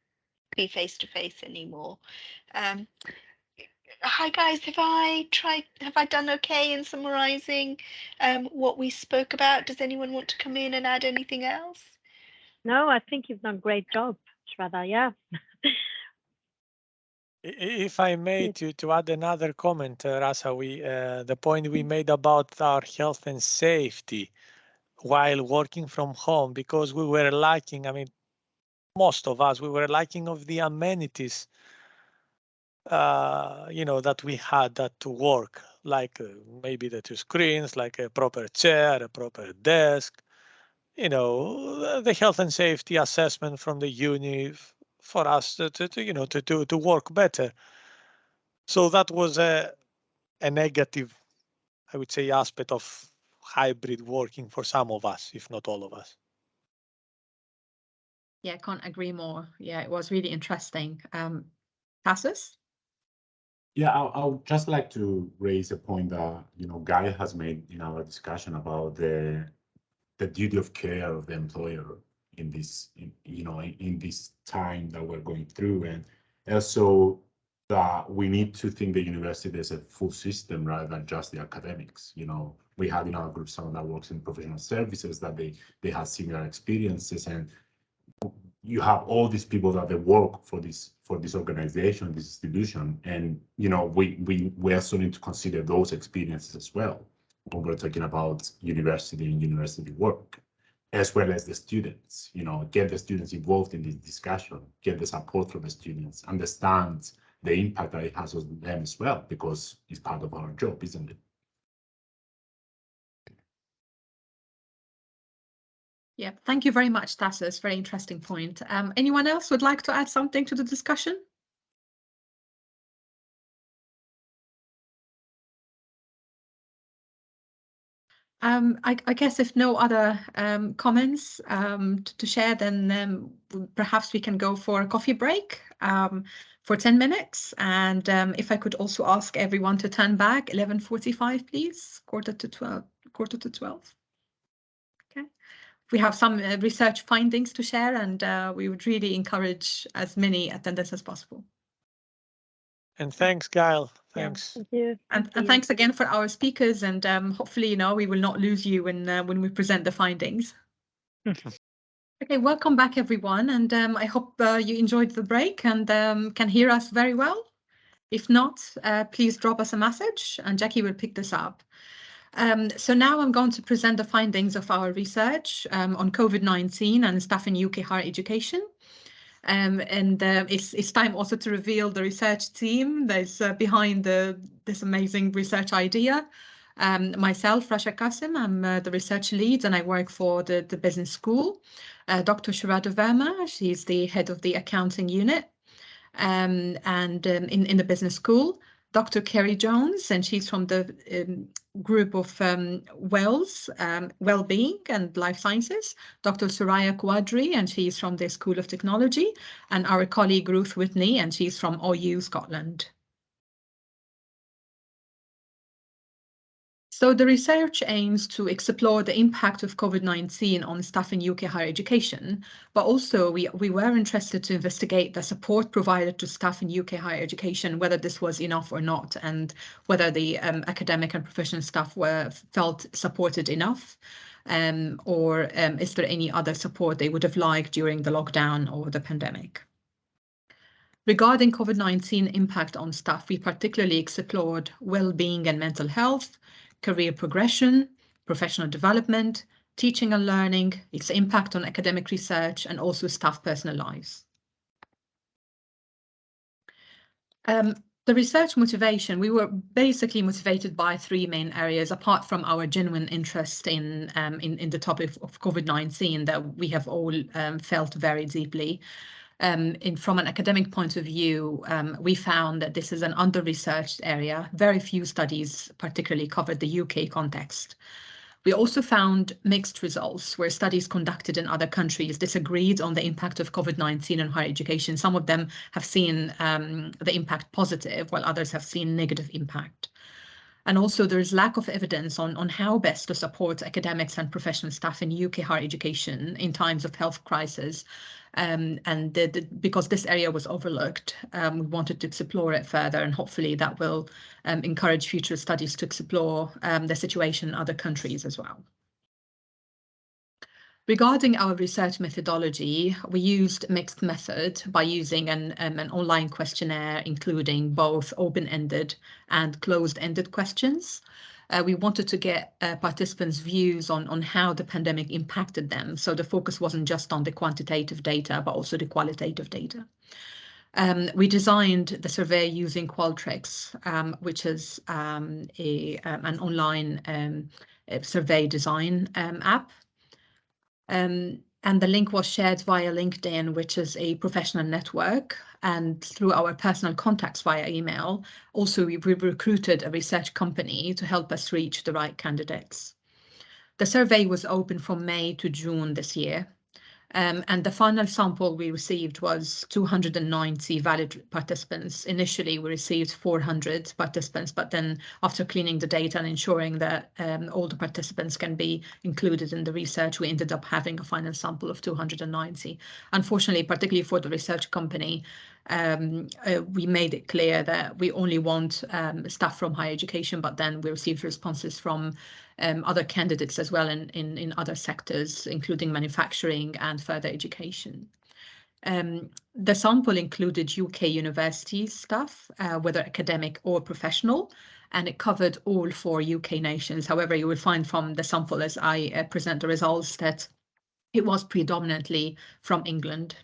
be face to face anymore. Hi guys, have I done okay in summarizing what we spoke about? Does anyone want to come in and add anything else? No, I think you've done a great job, Shraddha. Yeah. If I may, to add another comment, Rasha, the point we made about our health and safety while working from home, because we were lacking, I mean, most of us, we were lacking of the amenities, you know, that we had to work, like maybe the two screens, like a proper chair, a proper desk, you know, the health and safety assessment from the uni for us to work better. So that was a negative, I would say, aspect of hybrid working for some of us, if not all of us. Yeah, I can't agree more. Yeah, it was really interesting. Kassem? Yeah, I would just like to raise a point that, you know, Guy has made in our discussion about the duty of care of the employer in this, in this time that we're going through, and also that we need to think the university as a full system rather than just the academics. You know, we have in our group someone that works in professional services that they have similar experiences, and you have all these people that they work for this organization, this institution, and you know we also need to consider those experiences as well when we're talking about university and university work, as well as the students. You know, get the students involved in this discussion, get the support from the students, understand the impact that it has on them as well, because it's part of our job, isn't it? Yeah, thank you very much, Tassos. Very interesting point. Anyone else would like to add something to the discussion? I guess if no other comments to share, then perhaps we can go for a coffee break for 10 minutes. And if I could also ask everyone to turn back 11:45, please, quarter to 12. Okay. We have some research findings to share, and we would really encourage as many attendants as possible. And thanks, Gail. Thanks. Thank you. And thanks again for our speakers, and hopefully, we will not lose you when we present the findings. Okay, welcome back, everyone, and I hope you enjoyed the break and can hear us very well. If not, please drop us a message, and Jackie will pick this up. So now I'm going to present the findings of our research on COVID-19 and staff in UK higher education. It's time also to reveal the research team that's behind this amazing research idea. Myself, Rasha Kassem, I'm the research lead and I work for the business school. Dr. Shraddha Verma, she's the head of the accounting unit in the business school. Dr. Kerry Jones, and she's from the group of Wellbeing and Life Sciences. Dr. Soraya Kouadri, and she's from the School of Technology. And our colleague Ruth Whitney, and she's from OU Scotland. So the research aims to explore the impact of COVID-19 on staff in UK higher education, but also we were interested to investigate the support provided to staff in UK higher education, whether this was enough or not, and whether the academic and professional staff felt supported enough, or is there any other support they would have liked during the lockdown or the pandemic. Regarding COVID-19 impact on staff, we particularly explored well-being and mental health, career progression, professional development, teaching and learning, its impact on academic research, and also staff personal lives. The research motivation, we were basically motivated by three main areas, apart from our genuine interest in the topic of COVID-19 that we have all felt very deeply. From an academic point of view, we found that this is an under-researched area. Very few studies particularly covered the UK context. We also found mixed results where studies conducted in other countries disagreed on the impact of COVID-19 on higher education. Some of them have seen the impact positive, while others have seen negative impact. And also there is lack of evidence on how best to support academics and professional staff in UK higher education in times of health crisis. Because this area was overlooked, we wanted to explore it further, and hopefully that will encourage future studies to explore the situation in other countries as well. Regarding our research methodology, we used a mixed method by using an online questionnaire, including both open-ended and closed-ended questions. We wanted to get participants' views on how the pandemic impacted them. So the focus wasn't just on the quantitative data, but also the qualitative data. We designed the survey using Qualtrics, which is an online survey design app. And the link was shared via LinkedIn, which is a professional network, and through our personal contacts via email. Also, we recruited a research company to help us reach the right candidates. The survey was open from May to June this year. And the final sample we received was 290 valid participants. Initially, we received 400 participants, but then after cleaning the data and ensuring that all the participants can be included in the research, we ended up having a final sample of 290. Unfortunately, particularly for the research company, we made it clear that we only want staff from higher education, but then we received responses from other candidates as well in other sectors, including manufacturing and further education. The sample included UK university staff, whether academic or professional, and it covered all 4 UK nations. However, you will find from the sample as I present the results that it was predominantly from England.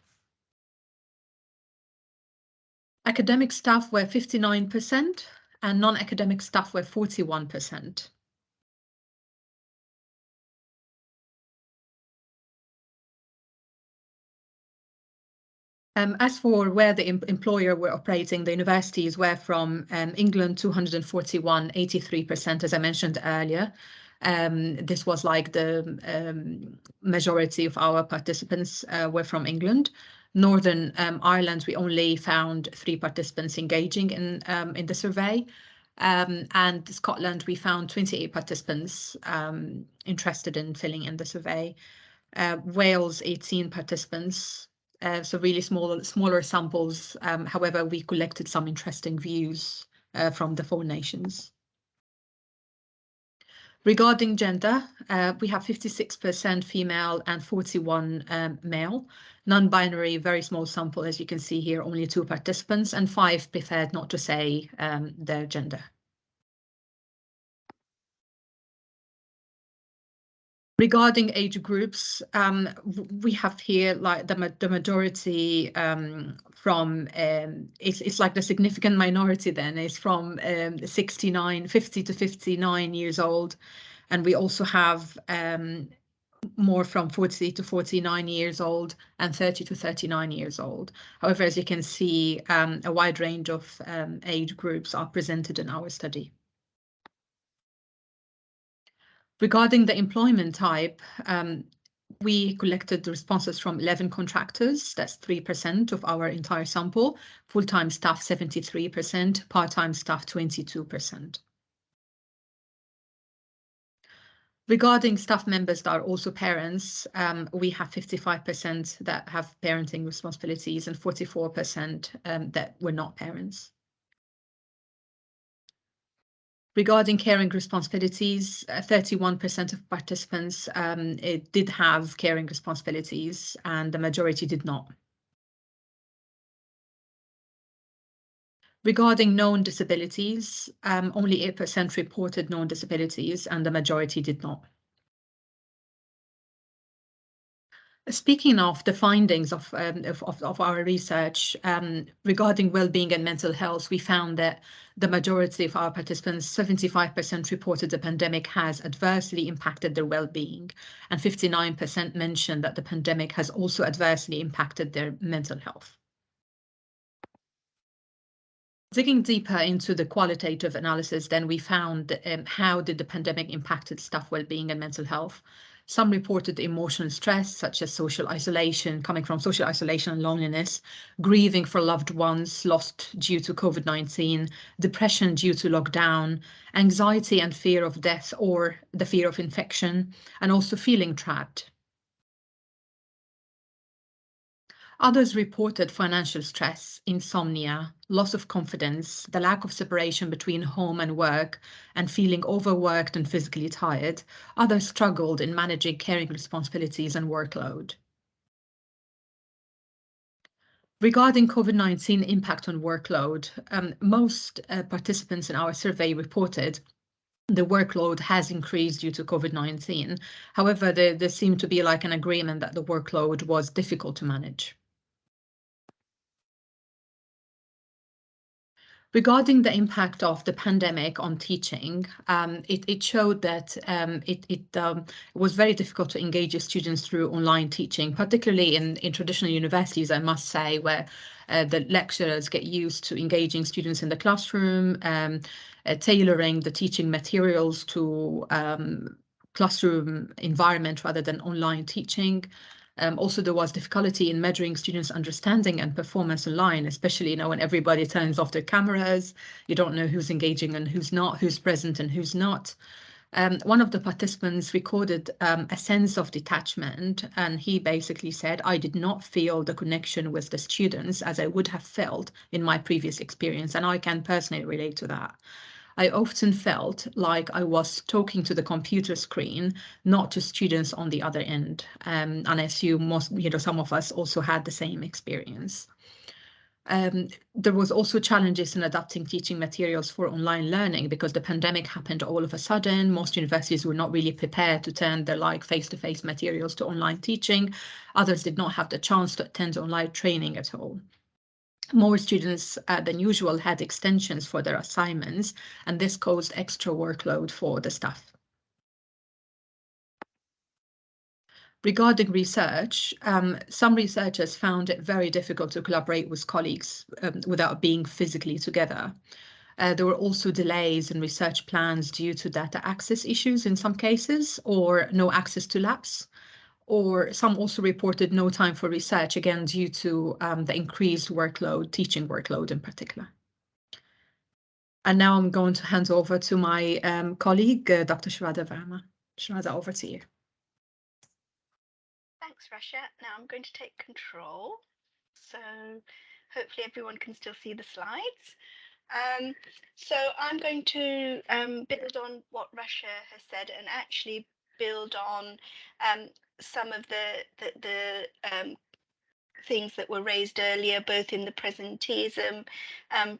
Academic staff were 59% and non-academic staff were 41%. As for where the employer were operating, the universities were from England, 241, 83%, as I mentioned earlier. This was like the majority of our participants were from England. Northern Ireland, we only found 3 participants engaging in the survey. And Scotland, we found 28 participants interested in filling in the survey. Wales, 18 participants, so really smaller samples. However, we collected some interesting views from the 4 nations. Regarding gender, we have 56% female and 41 male. Non-binary, very small sample, as you can see here, only 2 participants, and 5 preferred not to say their gender. Regarding age groups, we have here like the majority from, it's like the significant minority then is from 50 to 59 years old. And we also have more from 40 to 49 years old and 30 to 39 years old. However, as you can see, a wide range of age groups are presented in our study. Regarding the employment type, we collected the responses from 11 contractors, that's 3% of our entire sample, full-time staff 73%, part-time staff 22%. Regarding staff members that are also parents, we have 55% that have parenting responsibilities and 44% that were not parents. Regarding caring responsibilities, 31% of participants did have caring responsibilities and the majority did not. Regarding known disabilities, only 8% reported known disabilities and the majority did not. Speaking of the findings of our research regarding well-being and mental health, we found that the majority of our participants, 75% reported the pandemic has adversely impacted their well-being, and 59% mentioned that the pandemic has also adversely impacted their mental health. Digging deeper into the qualitative analysis, then we found how did the pandemic impacted staff well-being and mental health. Some reported emotional stress, such as social isolation, coming from social isolation and loneliness, grieving for loved ones lost due to COVID-19, depression due to lockdown, anxiety and fear of death or the fear of infection, and also feeling trapped. Others reported financial stress, insomnia, loss of confidence, the lack of separation between home and work, and feeling overworked and physically tired. Others struggled in managing caring responsibilities and workload. Regarding COVID-19 impact on workload, most participants in our survey reported the workload has increased due to COVID-19. However, there seemed to be like an agreement that the workload was difficult to manage. Regarding the impact of the pandemic on teaching, it showed that it was very difficult to engage students through online teaching, particularly in traditional universities, I must say, where the lecturers get used to engaging students in the classroom, tailoring the teaching materials to classroom environment rather than online teaching. Also, there was difficulty in measuring students' understanding and performance online, especially when everybody turns off their cameras. You don't know who's engaging and who's not, who's present and who's not. One of the participants recorded a sense of detachment, and he basically said, I did not feel the connection with the students as I would have felt in my previous experience, and I can personally relate to that. I often felt like I was talking to the computer screen, not to students on the other end. And I assume some of us also had the same experience. There was also challenges in adapting teaching materials for online learning because the pandemic happened all of a sudden. Most universities were not really prepared to turn their face-to-face materials to online teaching. Others did not have the chance to attend online training at all. More students than usual had extensions for their assignments, and this caused extra workload for the staff. Regarding research, some researchers found it very difficult to collaborate with colleagues without being physically together. There were also delays in research plans due to data access issues in some cases, or no access to labs. Or some also reported no time for research, again, due to the increased workload, teaching workload in particular. And now I'm going to hand over to my colleague, Dr. Shraddha Verma. Shraddha, over to you. Thanks, Rasha. Now I'm going to take control. So hopefully everyone can still see the slides. So I'm going to build on what Rasha has said and actually build on some of the things that were raised earlier, both in the presenteeism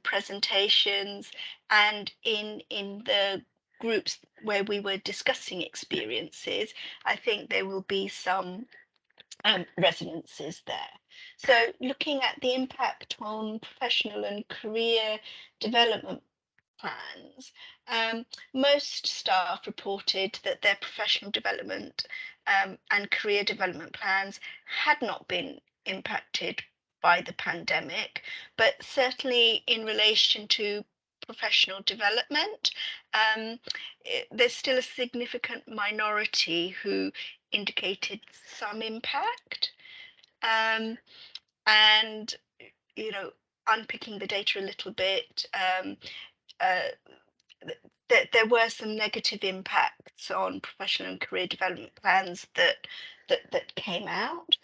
presentations and in the groups where we were discussing experiences. I think there will be some resonances there. So looking at the impact on professional and career development plans, most staff reported that their professional development and career development plans had not been impacted by the pandemic, but certainly in relation to professional development, there's still a significant minority who indicated some impact. And, you know, unpicking the data a little bit, there were some negative impacts on professional and career development plans that came out.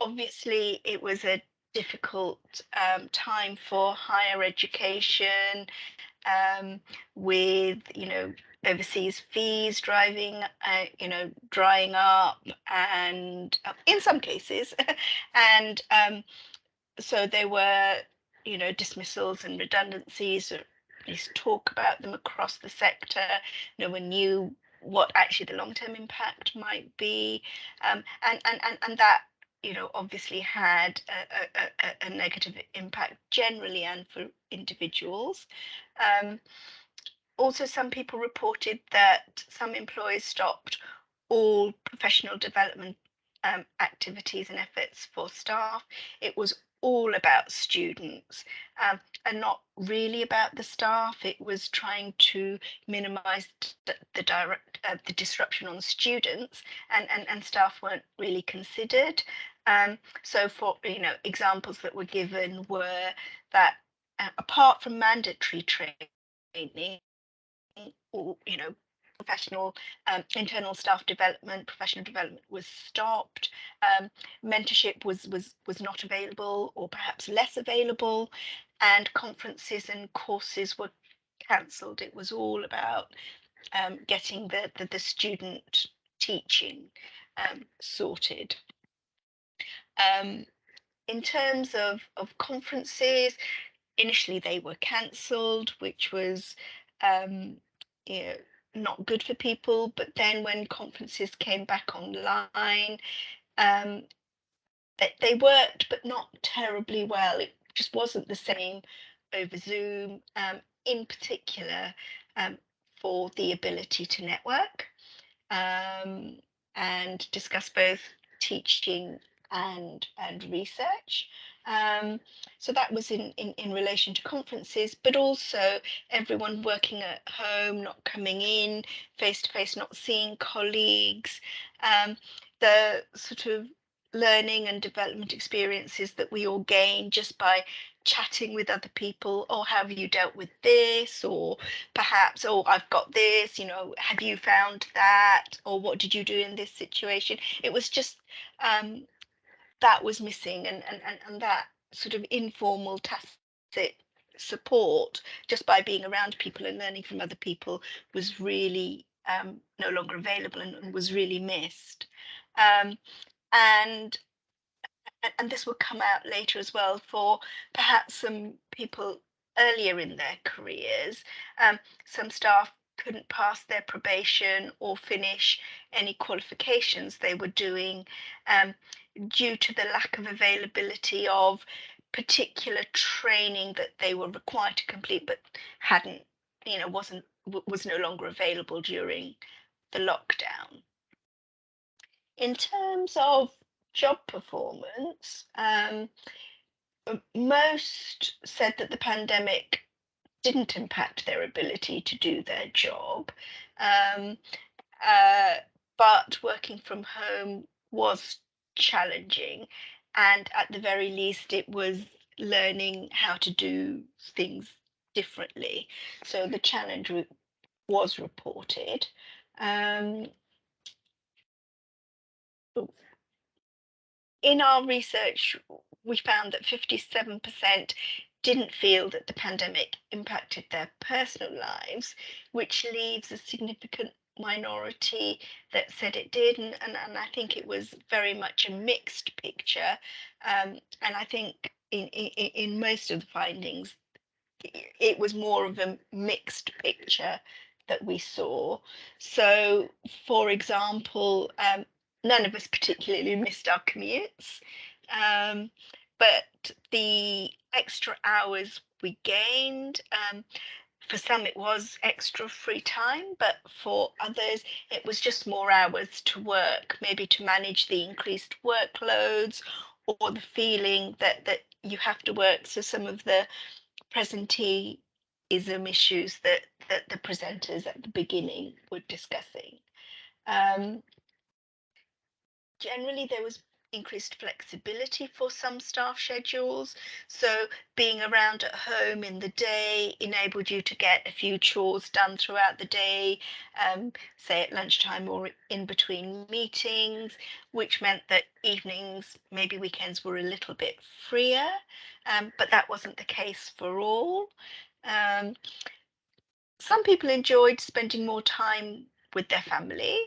Obviously, it was a difficult time for higher education, with overseas fees drying up, and in some cases, and so there were dismissals and redundancies, or at least talk about them across the sector. No one knew what actually the long-term impact might be, and that obviously had a negative impact generally and for individuals. Also, some people reported that some employers stopped all professional development activities and efforts for staff. It was all about students, and not really about the staff. It was trying to minimize the disruption on students, and staff weren't really considered. So for examples that were given were that apart from mandatory training, or professional internal staff development, professional development was stopped. Mentorship was not available, or perhaps less available, and conferences and courses were cancelled. It was all about getting the student teaching sorted. In terms of conferences, initially they were cancelled, which was not good for people. But then when conferences came back online, they worked, but not terribly well. It just wasn't the same over Zoom, in particular for the ability to network and discuss both teaching and research. So that was in relation to conferences, but also everyone working at home, not coming in face to face, not seeing colleagues, the sort of learning and development experiences that we all gain just by chatting with other people. Or have you dealt with this? Or perhaps, oh, I've got this, have you found that? Or what did you do in this situation? It was just that was missing, and that sort of informal tacit support just by being around people and learning from other people was really no longer available, and was really missed. And this will come out later as well for perhaps some people earlier in their careers. Some staff couldn't pass their probation or finish any qualifications they were doing, due to the lack of availability of particular training that they were required to complete, but hadn't, was no longer available during the lockdown. In terms of job performance, most said that the pandemic didn't impact their ability to do their job, but working from home was challenging, and at the very least, it was learning how to do things differently. So the challenge was reported. In our research, we found that 57% didn't feel that the pandemic impacted their personal lives, which leaves a significant minority that said it did. And I think it was very much a mixed picture. And I think in most of the findings, it was more of a mixed picture that we saw. So, for example, none of us particularly missed our commutes, but the extra hours we gained, for some it was extra free time, but for others it was just more hours to work, maybe to manage the increased workloads or the feeling that you have to work. So some of the presenteeism issues that the presenters at the beginning were discussing. Generally, there was increased flexibility for some staff schedules. So being around at home in the day enabled you to get a few chores done throughout the day, say at lunchtime or in between meetings, which meant that evenings, maybe weekends, were a little bit freer. But that wasn't the case for all. Some people enjoyed spending more time with their family,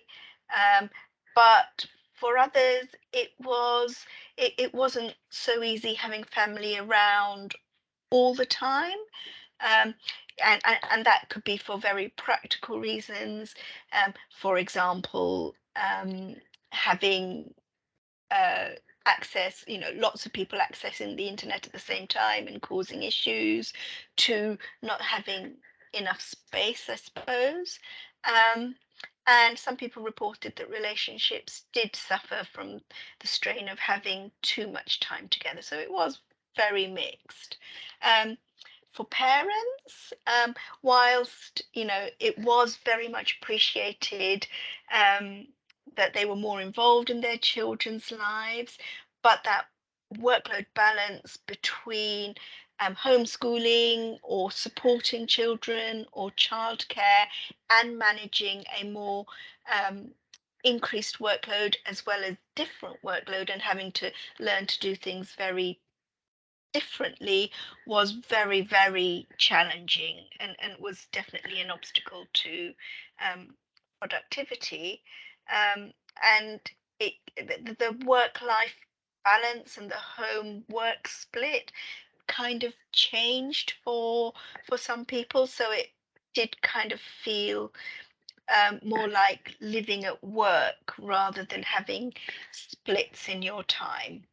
but for others it wasn't so easy having family around all the time, and that could be for very practical reasons. For example, having access, lots of people accessing the internet at the same time and causing issues, to not having enough space, I suppose. And some people reported that relationships did suffer from the strain of having too much time together. So it was very mixed. For parents, whilst it was very much appreciated that they were more involved in their children's lives, but that workload balance between homeschooling or supporting children or childcare and managing a more increased workload as well as different workload and having to learn to do things very differently was very, very challenging, and was definitely an obstacle to productivity. And the work-life balance and the home work split kind of changed for some people, so it did kind of feel more like living at work rather than having splits in your time.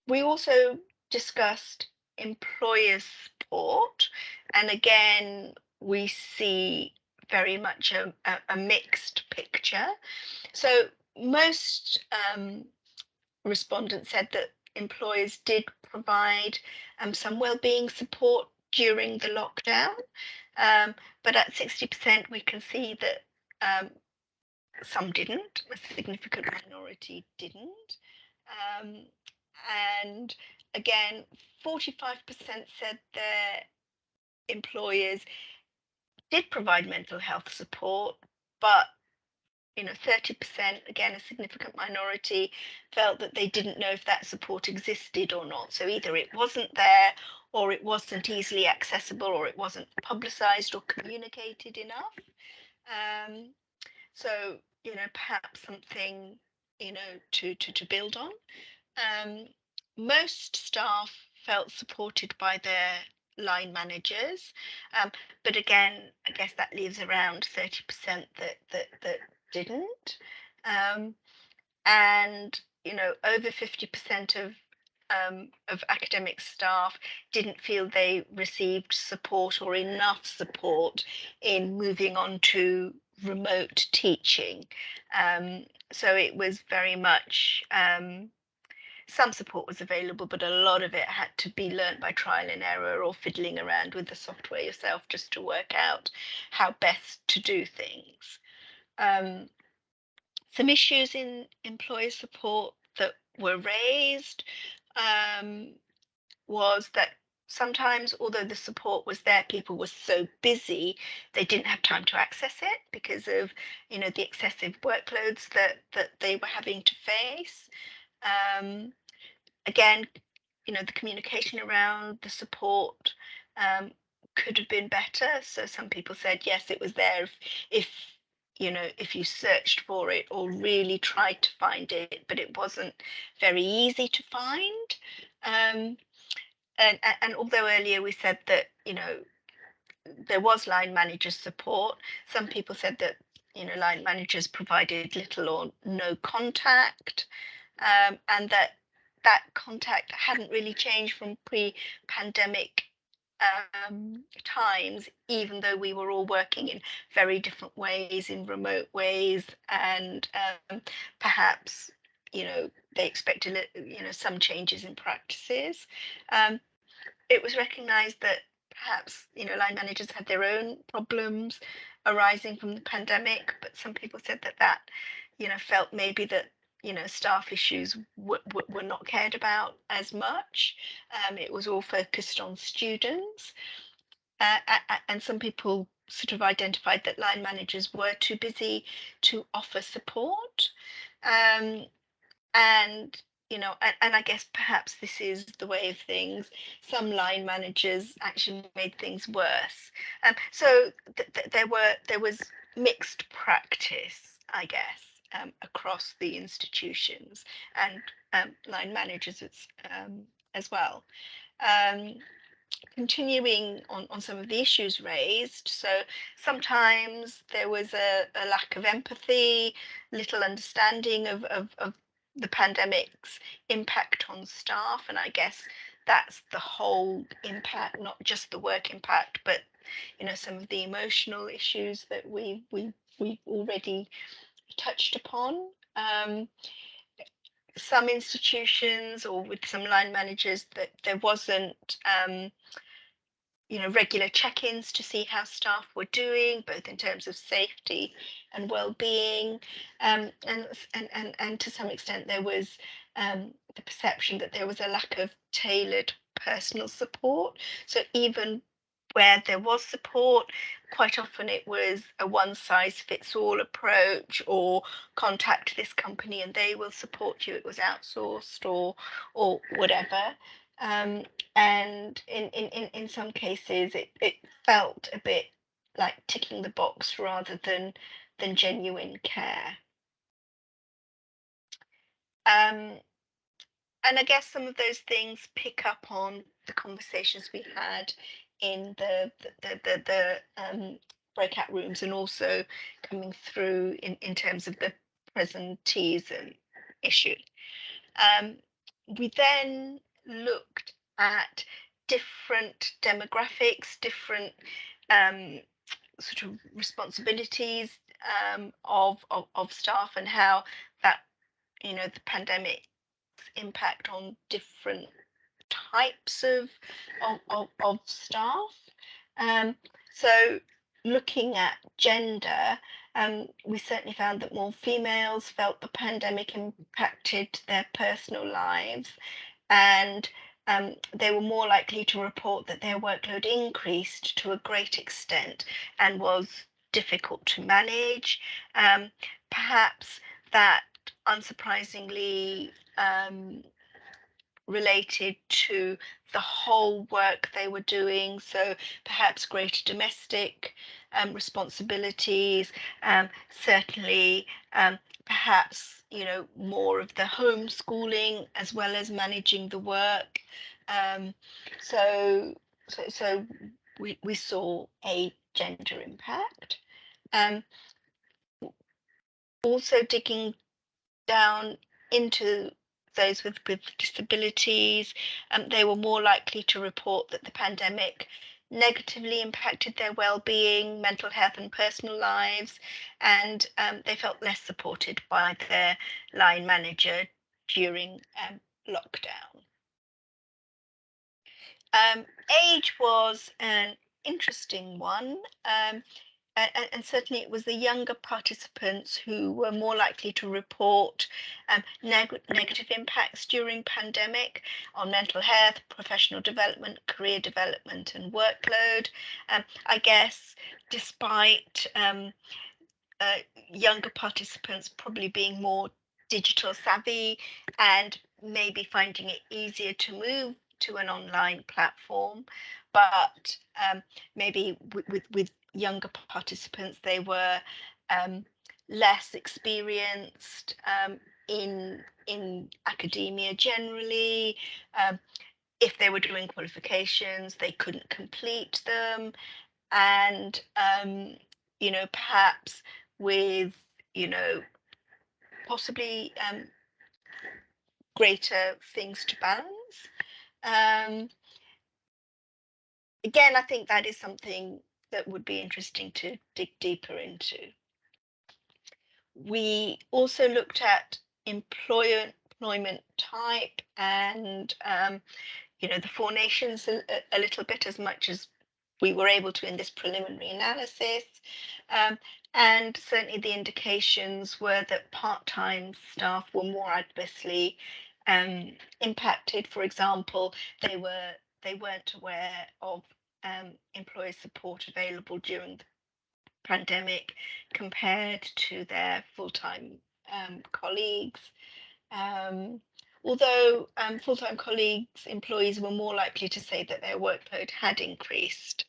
We also discussed employer support, and again, we see very much a mixed picture. So most respondents said that employers did provide some wellbeing support during the lockdown, but at 60% we can see that some didn't, a significant minority didn't. And again, 45% said their employers did provide mental health support, but 30%, again a significant minority, felt that they didn't know if that support existed or not. So either it wasn't there, or it wasn't easily accessible, or it wasn't publicized or communicated enough. So perhaps something to build on. Most staff felt supported by their line managers, but again, I guess that leaves around 30% that didn't. And over 50% of academic staff didn't feel they received support or enough support in moving on to remote teaching. So it was very much some support was available, but a lot of it had to be learnt by trial and error or fiddling around with the software yourself just to work out how best to do things. Some issues in employer support that were raised was that sometimes, although the support was there, people were so busy they didn't have time to access it because of the excessive workloads that they were having to face. Again, the communication around the support could have been better. So some people said yes, it was there if you searched for it or really tried to find it, but it wasn't very easy to find. And although earlier we said that there was line manager support, some people said that line managers provided little or no contact, and that contact hadn't really changed from pre-pandemic times, even though we were all working in very different ways, in remote ways, and perhaps they expected some changes in practices. It was recognised that perhaps line managers had their own problems arising from the pandemic, but some people said that felt maybe that staff issues were not cared about as much. It was all focused on students, and some people sort of identified that line managers were too busy to offer support. And and I guess perhaps this is the way of things. Some line managers actually made things worse. So there was mixed practice, I guess, across the institutions and line managers as well. Continuing on some of the issues raised, so sometimes there was a lack of empathy, little understanding of the pandemic's impact on staff, and I guess that's the whole impact, not just the work impact, but some of the emotional issues that we already touched upon. Some institutions, or with some line managers, that there wasn't regular check-ins to see how staff were doing, both in terms of safety and well-being, and to some extent there was the perception that there was a lack of tailored personal support. So even where there was support, quite often it was a one-size-fits-all approach, or contact this company and they will support you. It was outsourced or whatever. And in some cases it felt a bit like ticking the box rather than genuine care. And I guess some of those things pick up on the conversations we had in the breakout rooms, and also coming through in terms of the presenteeism issue. We then looked at different demographics, different sort of responsibilities of staff, and how that the pandemic's impact on different types of staff. So looking at gender, we certainly found that more females felt the pandemic impacted their personal lives, and they were more likely to report that their workload increased to a great extent and was difficult to manage. Perhaps that, unsurprisingly, related to the whole work they were doing. So perhaps greater domestic responsibilities, certainly perhaps more of the homeschooling as well as managing the work. So we saw a gender impact. Also digging down into those with disabilities, they were more likely to report that the pandemic negatively impacted their well-being, mental health and personal lives, and they felt less supported by their line manager during lockdown. Age was an interesting one. And certainly it was the younger participants who were more likely to report negative impacts during pandemic on mental health, professional development, career development and workload. I guess despite younger participants probably being more digital savvy and maybe finding it easier to move to an online platform, but maybe with younger participants, they were less experienced in academia generally. If they were doing qualifications, they couldn't complete them, and perhaps with possibly greater things to balance. Again, I think that is something that would be interesting to dig deeper into. We also looked at employment type and the four nations a little bit, as much as we were able to in this preliminary analysis. And certainly the indications were that part-time staff were more adversely impacted. For example, they weren't aware of employer support available during the pandemic compared to their full-time colleagues. Although full-time colleagues, employees were more likely to say that their workload had increased.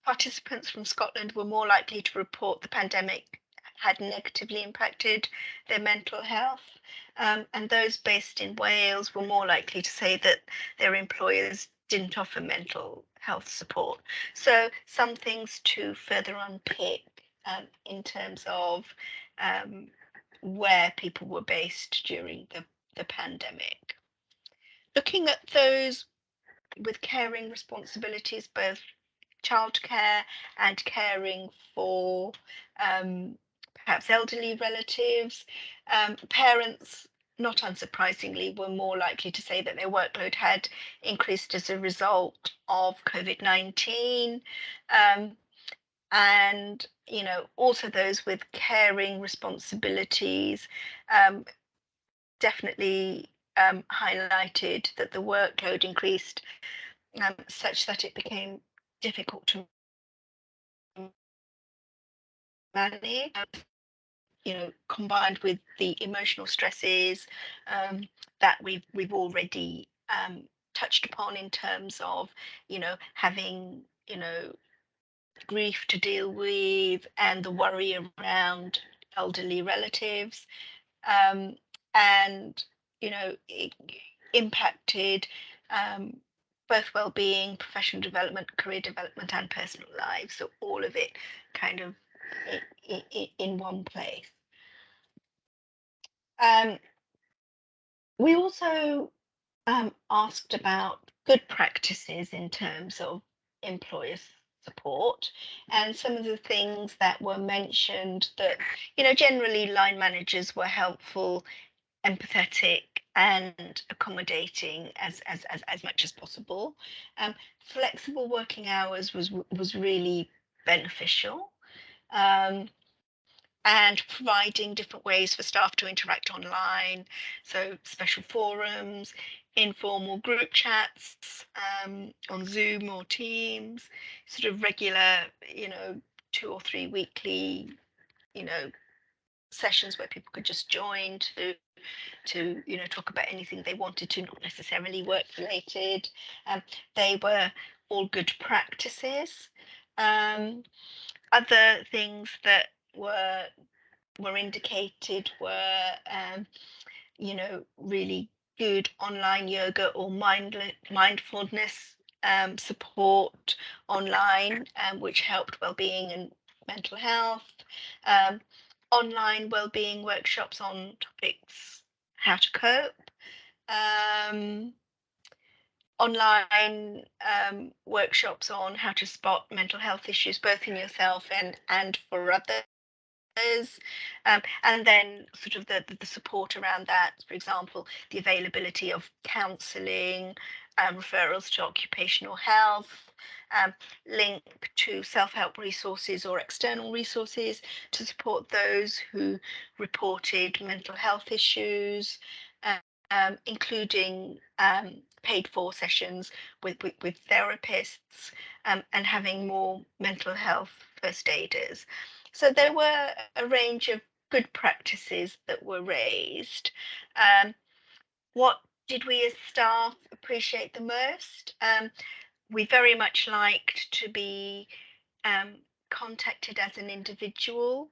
Participants from Scotland were more likely to report the pandemic had negatively impacted their mental health. And those based in Wales were more likely to say that their employers didn't offer mental health support. So some things to further unpick in terms of where people were based during the pandemic. Looking at those with caring responsibilities, both childcare and caring for perhaps elderly relatives, parents, not unsurprisingly, were more likely to say that their workload had increased as a result of COVID-19. And also those with caring responsibilities definitely highlighted that the workload increased such that it became difficult to manage, combined with the emotional stresses that we've already touched upon in terms of having grief to deal with and the worry around elderly relatives, and it impacted both well-being, professional development, career development, and personal lives. So all of it kind of in one place. We also asked about good practices in terms of employer support, and some of the things that were mentioned that generally line managers were helpful, empathetic and accommodating as much as possible. Flexible working hours was really beneficial, and providing different ways for staff to interact online, so special forums, informal group chats on Zoom or Teams, sort of regular 2 or 3 weekly sessions where people could just join to talk about anything they wanted to, not necessarily work related. They were all good practices. Other things that were indicated were really good online yoga or mindfulness support online, which helped well-being and mental health. Online well-being workshops on topics how to cope. online workshops on how to spot mental health issues, both in yourself and for others. And then sort of the support around that, for example, the availability of counselling, referrals to occupational health, link to self-help resources or external resources to support those who reported mental health issues, including paid for sessions with therapists, and having more mental health first aiders. So there were a range of good practices that were raised. What did we as staff appreciate the most? We very much liked to be contacted as an individual,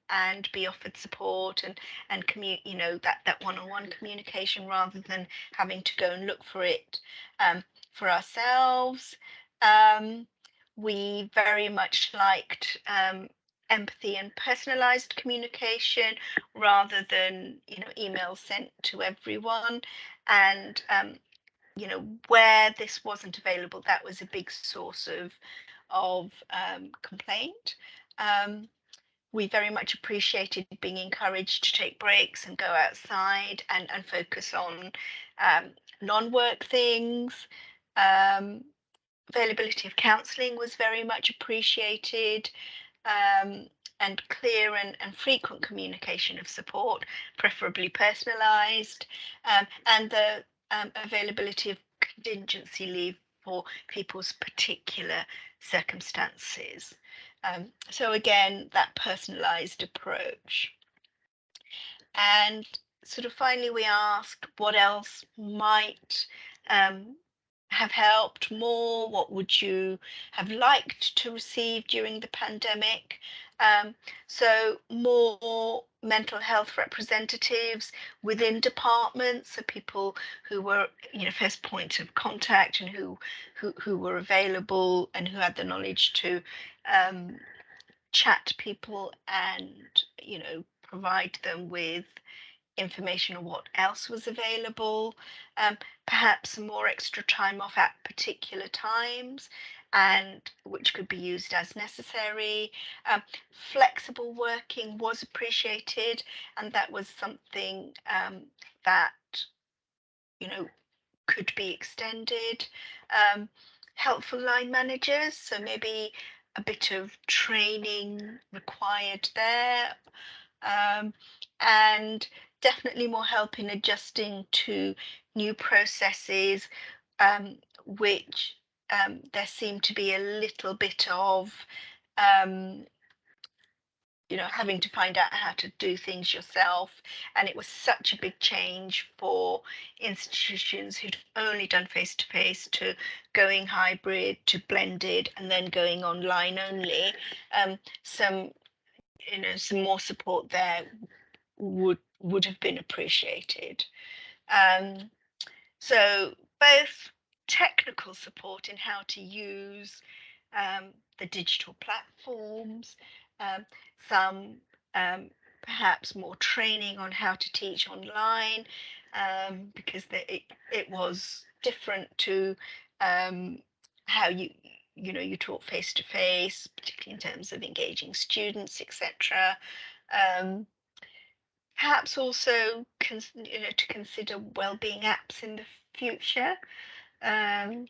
and be offered support and you know, that one-on-one communication rather than having to go and look for it for ourselves. We very much liked empathy and personalized communication rather than, you know, emails sent to everyone. And you know, where this wasn't available, that was a big source of complaint. We very much appreciated being encouraged to take breaks and go outside and focus on non-work things. Availability of counselling was very much appreciated, and clear and frequent communication of support, preferably personalised, and the availability of contingency leave for people's particular circumstances. So again, that personalised approach. And sort of finally, we asked what else might have helped more? What would you have liked to receive during the pandemic? So more mental health representatives within departments, so people who were, you know, first point of contact and who were available and who had the knowledge to chat to people and, you know, provide them with information on what else was available, perhaps some more extra time off at particular times, and which could be used as necessary. Flexible working was appreciated, and that was something that, you know, could be extended. Helpful line managers, so maybe a bit of training required there. And definitely more help in adjusting to new processes, which there seemed to be a little bit of, you know, having to find out how to do things yourself. And it was such a big change for institutions who'd only done face-to-face to going hybrid to blended and then going online only. Some, you know, some more support there would have been appreciated. So both technical support in how to use the digital platforms, some perhaps more training on how to teach online, because it was different to how you know, you taught face to face, particularly in terms of engaging students, etc. Perhaps also you know, to consider wellbeing apps in the future, and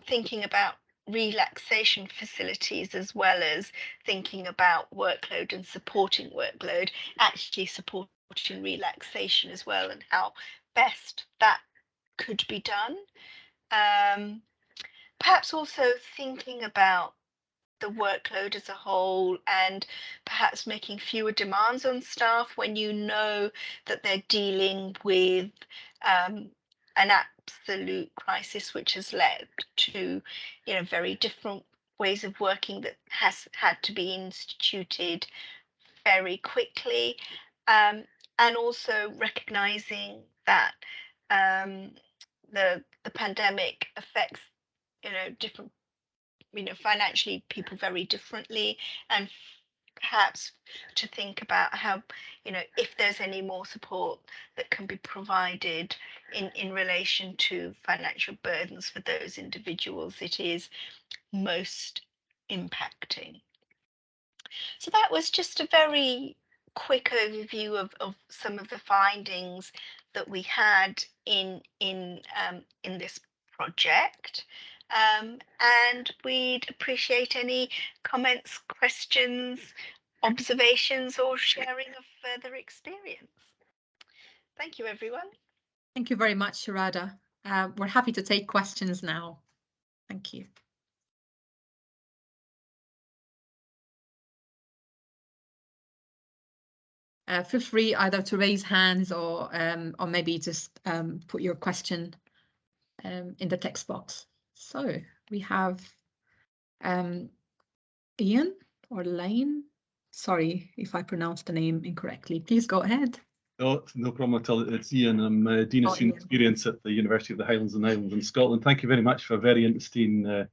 thinking about relaxation facilities as well as thinking about workload and supporting workload, actually supporting relaxation as well, and how best that could be done. Perhaps also thinking about the workload as a whole, and perhaps making fewer demands on staff when you know that they're dealing with an absolute crisis which has led to, you know, very different ways of working that has had to be instituted very quickly, and also recognizing that the pandemic affects, you know, different, you know, financially people very differently, and perhaps to think about how, if there's any more support that can be provided in relation to financial burdens for those individuals it is most impacting. So that was just a very quick overview of some of the findings that we had in this project. And we'd appreciate any comments, questions, observations, or sharing of further experience. Thank you, everyone. Thank you very much, Shraddha. We're happy to take questions now. Thank you. Feel free either to raise hands or maybe just put your question in the text box. So we have Ian or Lane. Sorry if I pronounced the name incorrectly. Please go ahead. Oh, no problem at all. It's Ian. I'm Dean of Student Experience at the University of the Highlands and Islands in Scotland. Thank you very much for a very interesting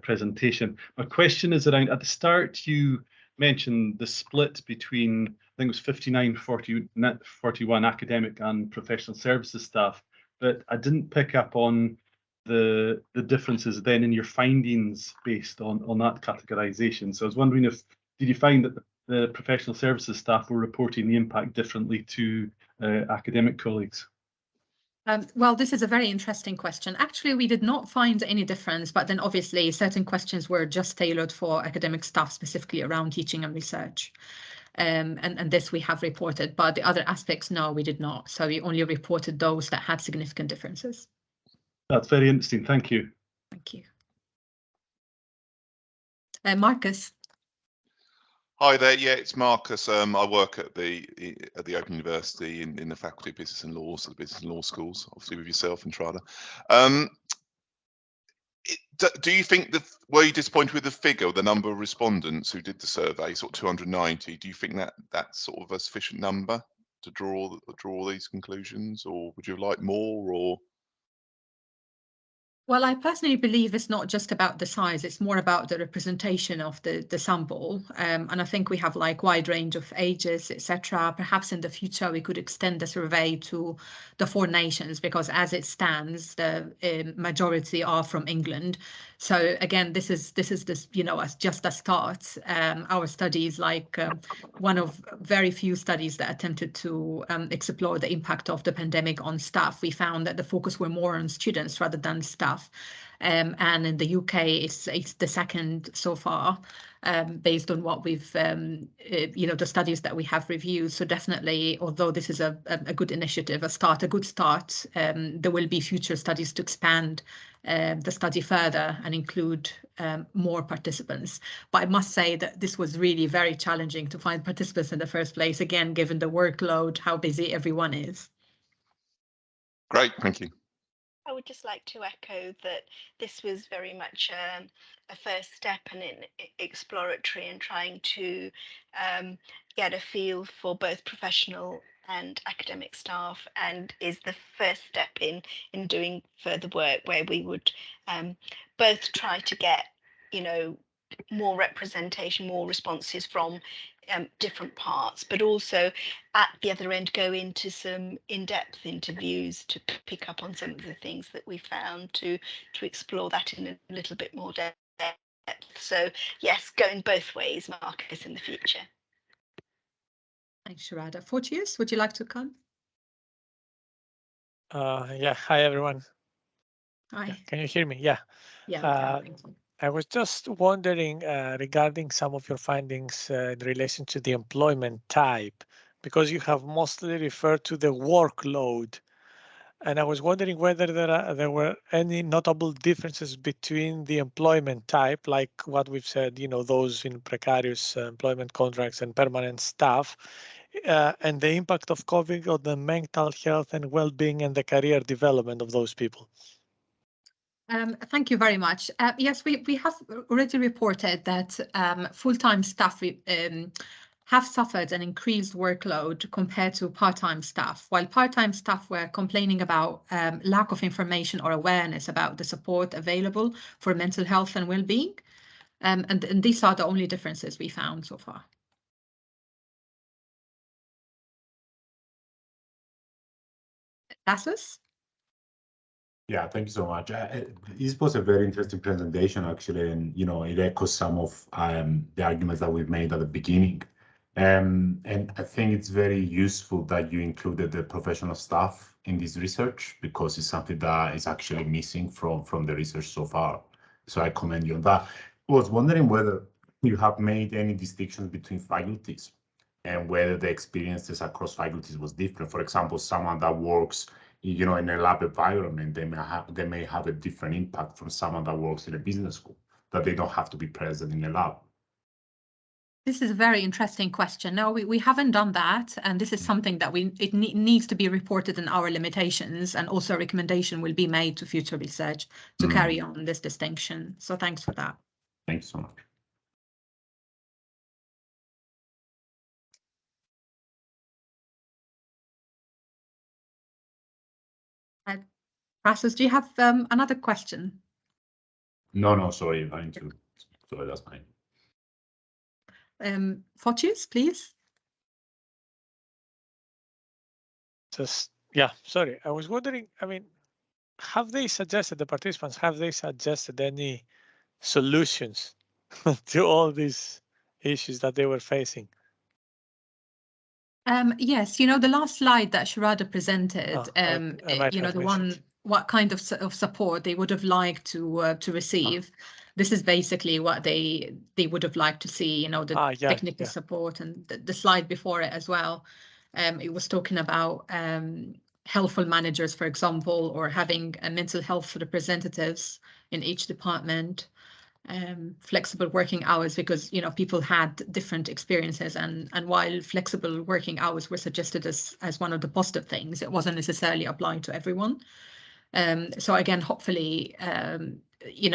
presentation. My question is around, at the start, you mentioned the split between, I think it was 59, 41 academic and professional services staff, but I didn't pick up on the differences then in your findings based on that categorization. So I was wondering did you find that the professional services staff were reporting the impact differently to academic colleagues? Well, this is a very interesting question. Actually, we did not find any difference, but then obviously certain questions were just tailored for academic staff, specifically around teaching and research. And this we have reported, but the other aspects, no, we did not. So we only reported those that had significant differences. That's very interesting. Thank you. Thank you. Marcus. Hi there. Yeah, it's Marcus. I work at the Open University in the Faculty of Business and Law, so the Business and Law Schools, obviously with yourself and Shraddha. Do you think were you disappointed with the figure, the number of respondents who did the survey, sort of 290? Do you think that's sort of a sufficient number to draw these conclusions, or would you like more? Or Well, I personally believe it's not just about the size, it's more about the representation of the sample. And I think we have like wide range of ages, etc. Perhaps in the future, we could extend the survey to the 4 nations, because as it stands, the majority are from England. So again, this is as just a start. Our study is like one of very few studies that attempted to explore the impact of the pandemic on staff. We found that the focus were more on students rather than staff. And in the UK, it's the second so far, based on what we've, the studies that we have reviewed. So definitely, although this is a good initiative, a good start, there will be future studies to expand the study further and include more participants. But I must say that this was really very challenging to find participants in the first place, again, given the workload, how busy everyone is. great, thank you. I would just like to echo that this was very much a first step and exploratory and trying to get a feel for both professional and academic staff, and is the first step in doing further work where we would both try to get more representation, more responses from different parts, but also at the other end go into some in-depth interviews to pick up on some of the things that we found, to explore that in a little bit more depth. So yes, going both ways, Marcus, in the future. Thanks, Shraddha. Fortius, would you like to come? Yeah, hi everyone. Hi. Yeah, can you hear me? Yeah. Yeah, thank you. I was just wondering regarding some of your findings in relation to the employment type, because you have mostly referred to the workload. And I was wondering whether there were any notable differences between the employment type, like what we've said, those in precarious employment contracts and permanent staff, and the impact of COVID on the mental health and well-being and the career development of those people. Thank you very much. Yes, we have already reported that full-time staff have suffered an increased workload compared to part-time staff, while part-time staff were complaining about lack of information or awareness about the support available for mental health and well-being. And these are the only differences we found so far. Tassos? Yeah, thank you so much. This was a very interesting presentation, actually, and it echoes some of the arguments that we've made at the beginning. And I think it's very useful that you included the professional staff in this research, because it's something that is actually missing from the research so far. So I commend you on that. I was wondering whether you have made any distinctions between faculties and whether the experiences across faculties was different. For example, someone that works in a lab environment, they may have a different impact from someone that works in a business school, that they don't have to be present in a lab. This is a very interesting question. No, we haven't done that, and this is something that needs to be reported in our limitations, and also a recommendation will be made to future research to carry on this distinction. So thanks for that. Thanks so much. Rasha, do you have another question? No, sorry, sorry, that's fine. Fotios, please. Yeah, sorry. I was wondering, have they suggested, the participants, have they suggested any solutions to all these issues that they were facing? Yes, the last slide that Shraddha presented, the one, what kind of support they would have liked to receive. This is basically what they would have liked to see, the technical support, and the slide before it as well. It was talking about helpful managers, for example, or having mental health representatives in each department. Flexible working hours, because people had different experiences, and while flexible working hours were suggested as one of the positive things, it wasn't necessarily applied to everyone. So again, hopefully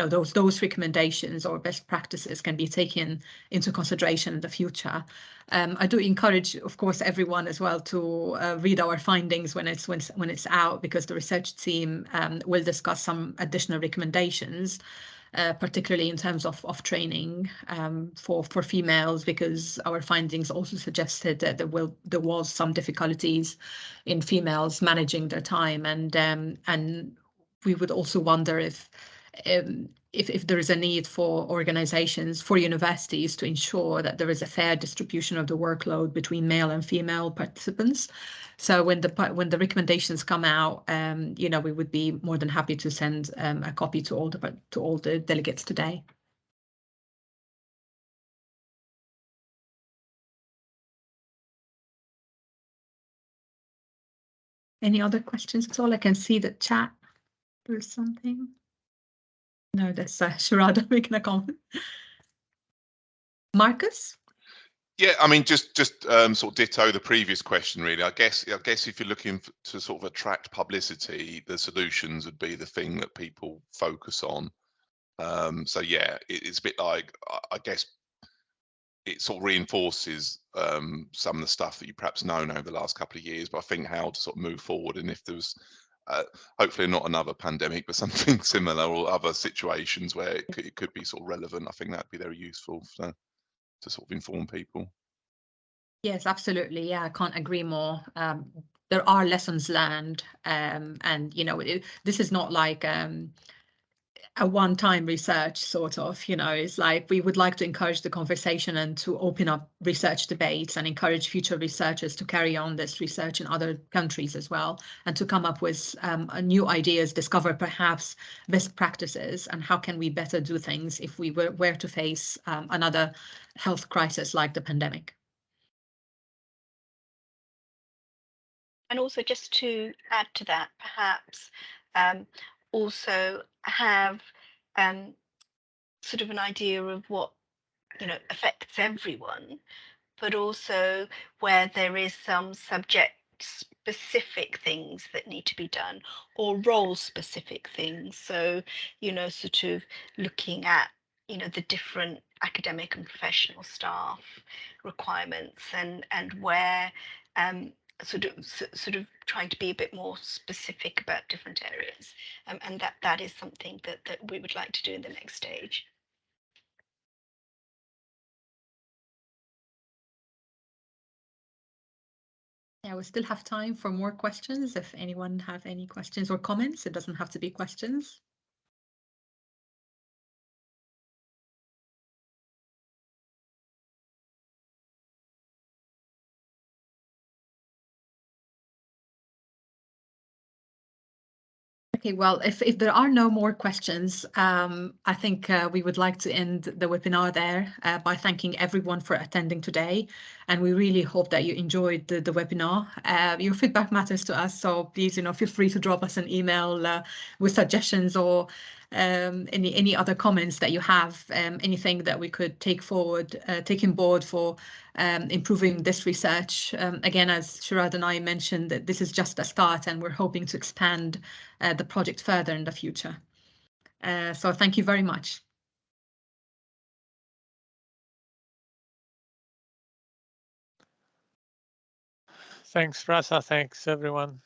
those recommendations or best practices can be taken into consideration in the future. I do encourage, of course, everyone as well to read our findings when it's out, because the research team will discuss some additional recommendations, particularly in terms of training for females, because our findings also suggested that there was some difficulties in females managing their time, and we would also wonder if there is a need for organizations, for universities, to ensure that there is a fair distribution of the workload between male and female participants. So when the recommendations come out, we would be more than happy to send a copy to all the delegates today. Any other questions at all? I can see the chat. There's something. No, that's Shraddha making a comment. Marcus? Yeah, just sort of ditto the previous question, really. I guess if you're looking to sort of attract publicity, the solutions would be the thing that people focus on. So yeah, it's a bit like, I guess it sort of reinforces some of the stuff that you perhaps known over the last couple of years. But I think how to sort of move forward, and if there was hopefully not another pandemic, but something similar, or other situations where it could be sort of relevant, I think that'd be very useful to sort of inform people. Yes, absolutely. Yeah, I can't agree more. There are lessons learned, and this is not like a one-time research sort of. It's like we would like to encourage the conversation and to open up research debates and encourage future researchers to carry on this research in other countries as well, and to come up with new ideas, discover perhaps best practices, and how can we better do things if we were to face another health crisis like the pandemic. And also, just to add to that, perhaps also have sort of an idea of what affects everyone, but also where there is some subject specific things that need to be done, or role specific things. So sort of looking at the different academic and professional staff requirements, and where sort of trying to be a bit more specific about different areas, and that is something that we would like to do in the next stage. Yeah, we still have time for more questions. If anyone have any questions or comments, it doesn't have to be questions. Okay, well, if there are no more questions, I think we would like to end the webinar there by thanking everyone for attending today. And we really hope that you enjoyed the webinar. Your feedback matters to us, so please, feel free to drop us an email with suggestions or any other comments that you have, anything that we could take forward, take on board for improving this research. Again, as Shraddha and I mentioned, that this is just a start and we're hoping to expand the project further in the future. So thank you very much. Thanks, Rasha. Thanks, everyone.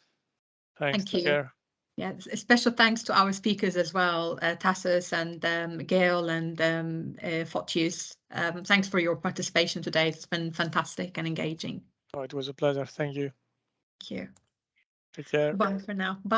Thanks, Thank you. Chair. Yeah, a special thanks to our speakers as well, Tassos and Gail and Fotius. Thanks for your participation today. It's been fantastic and engaging. Oh, it was a pleasure. Thank you. Thank you. Take care. Bye for now. Bye.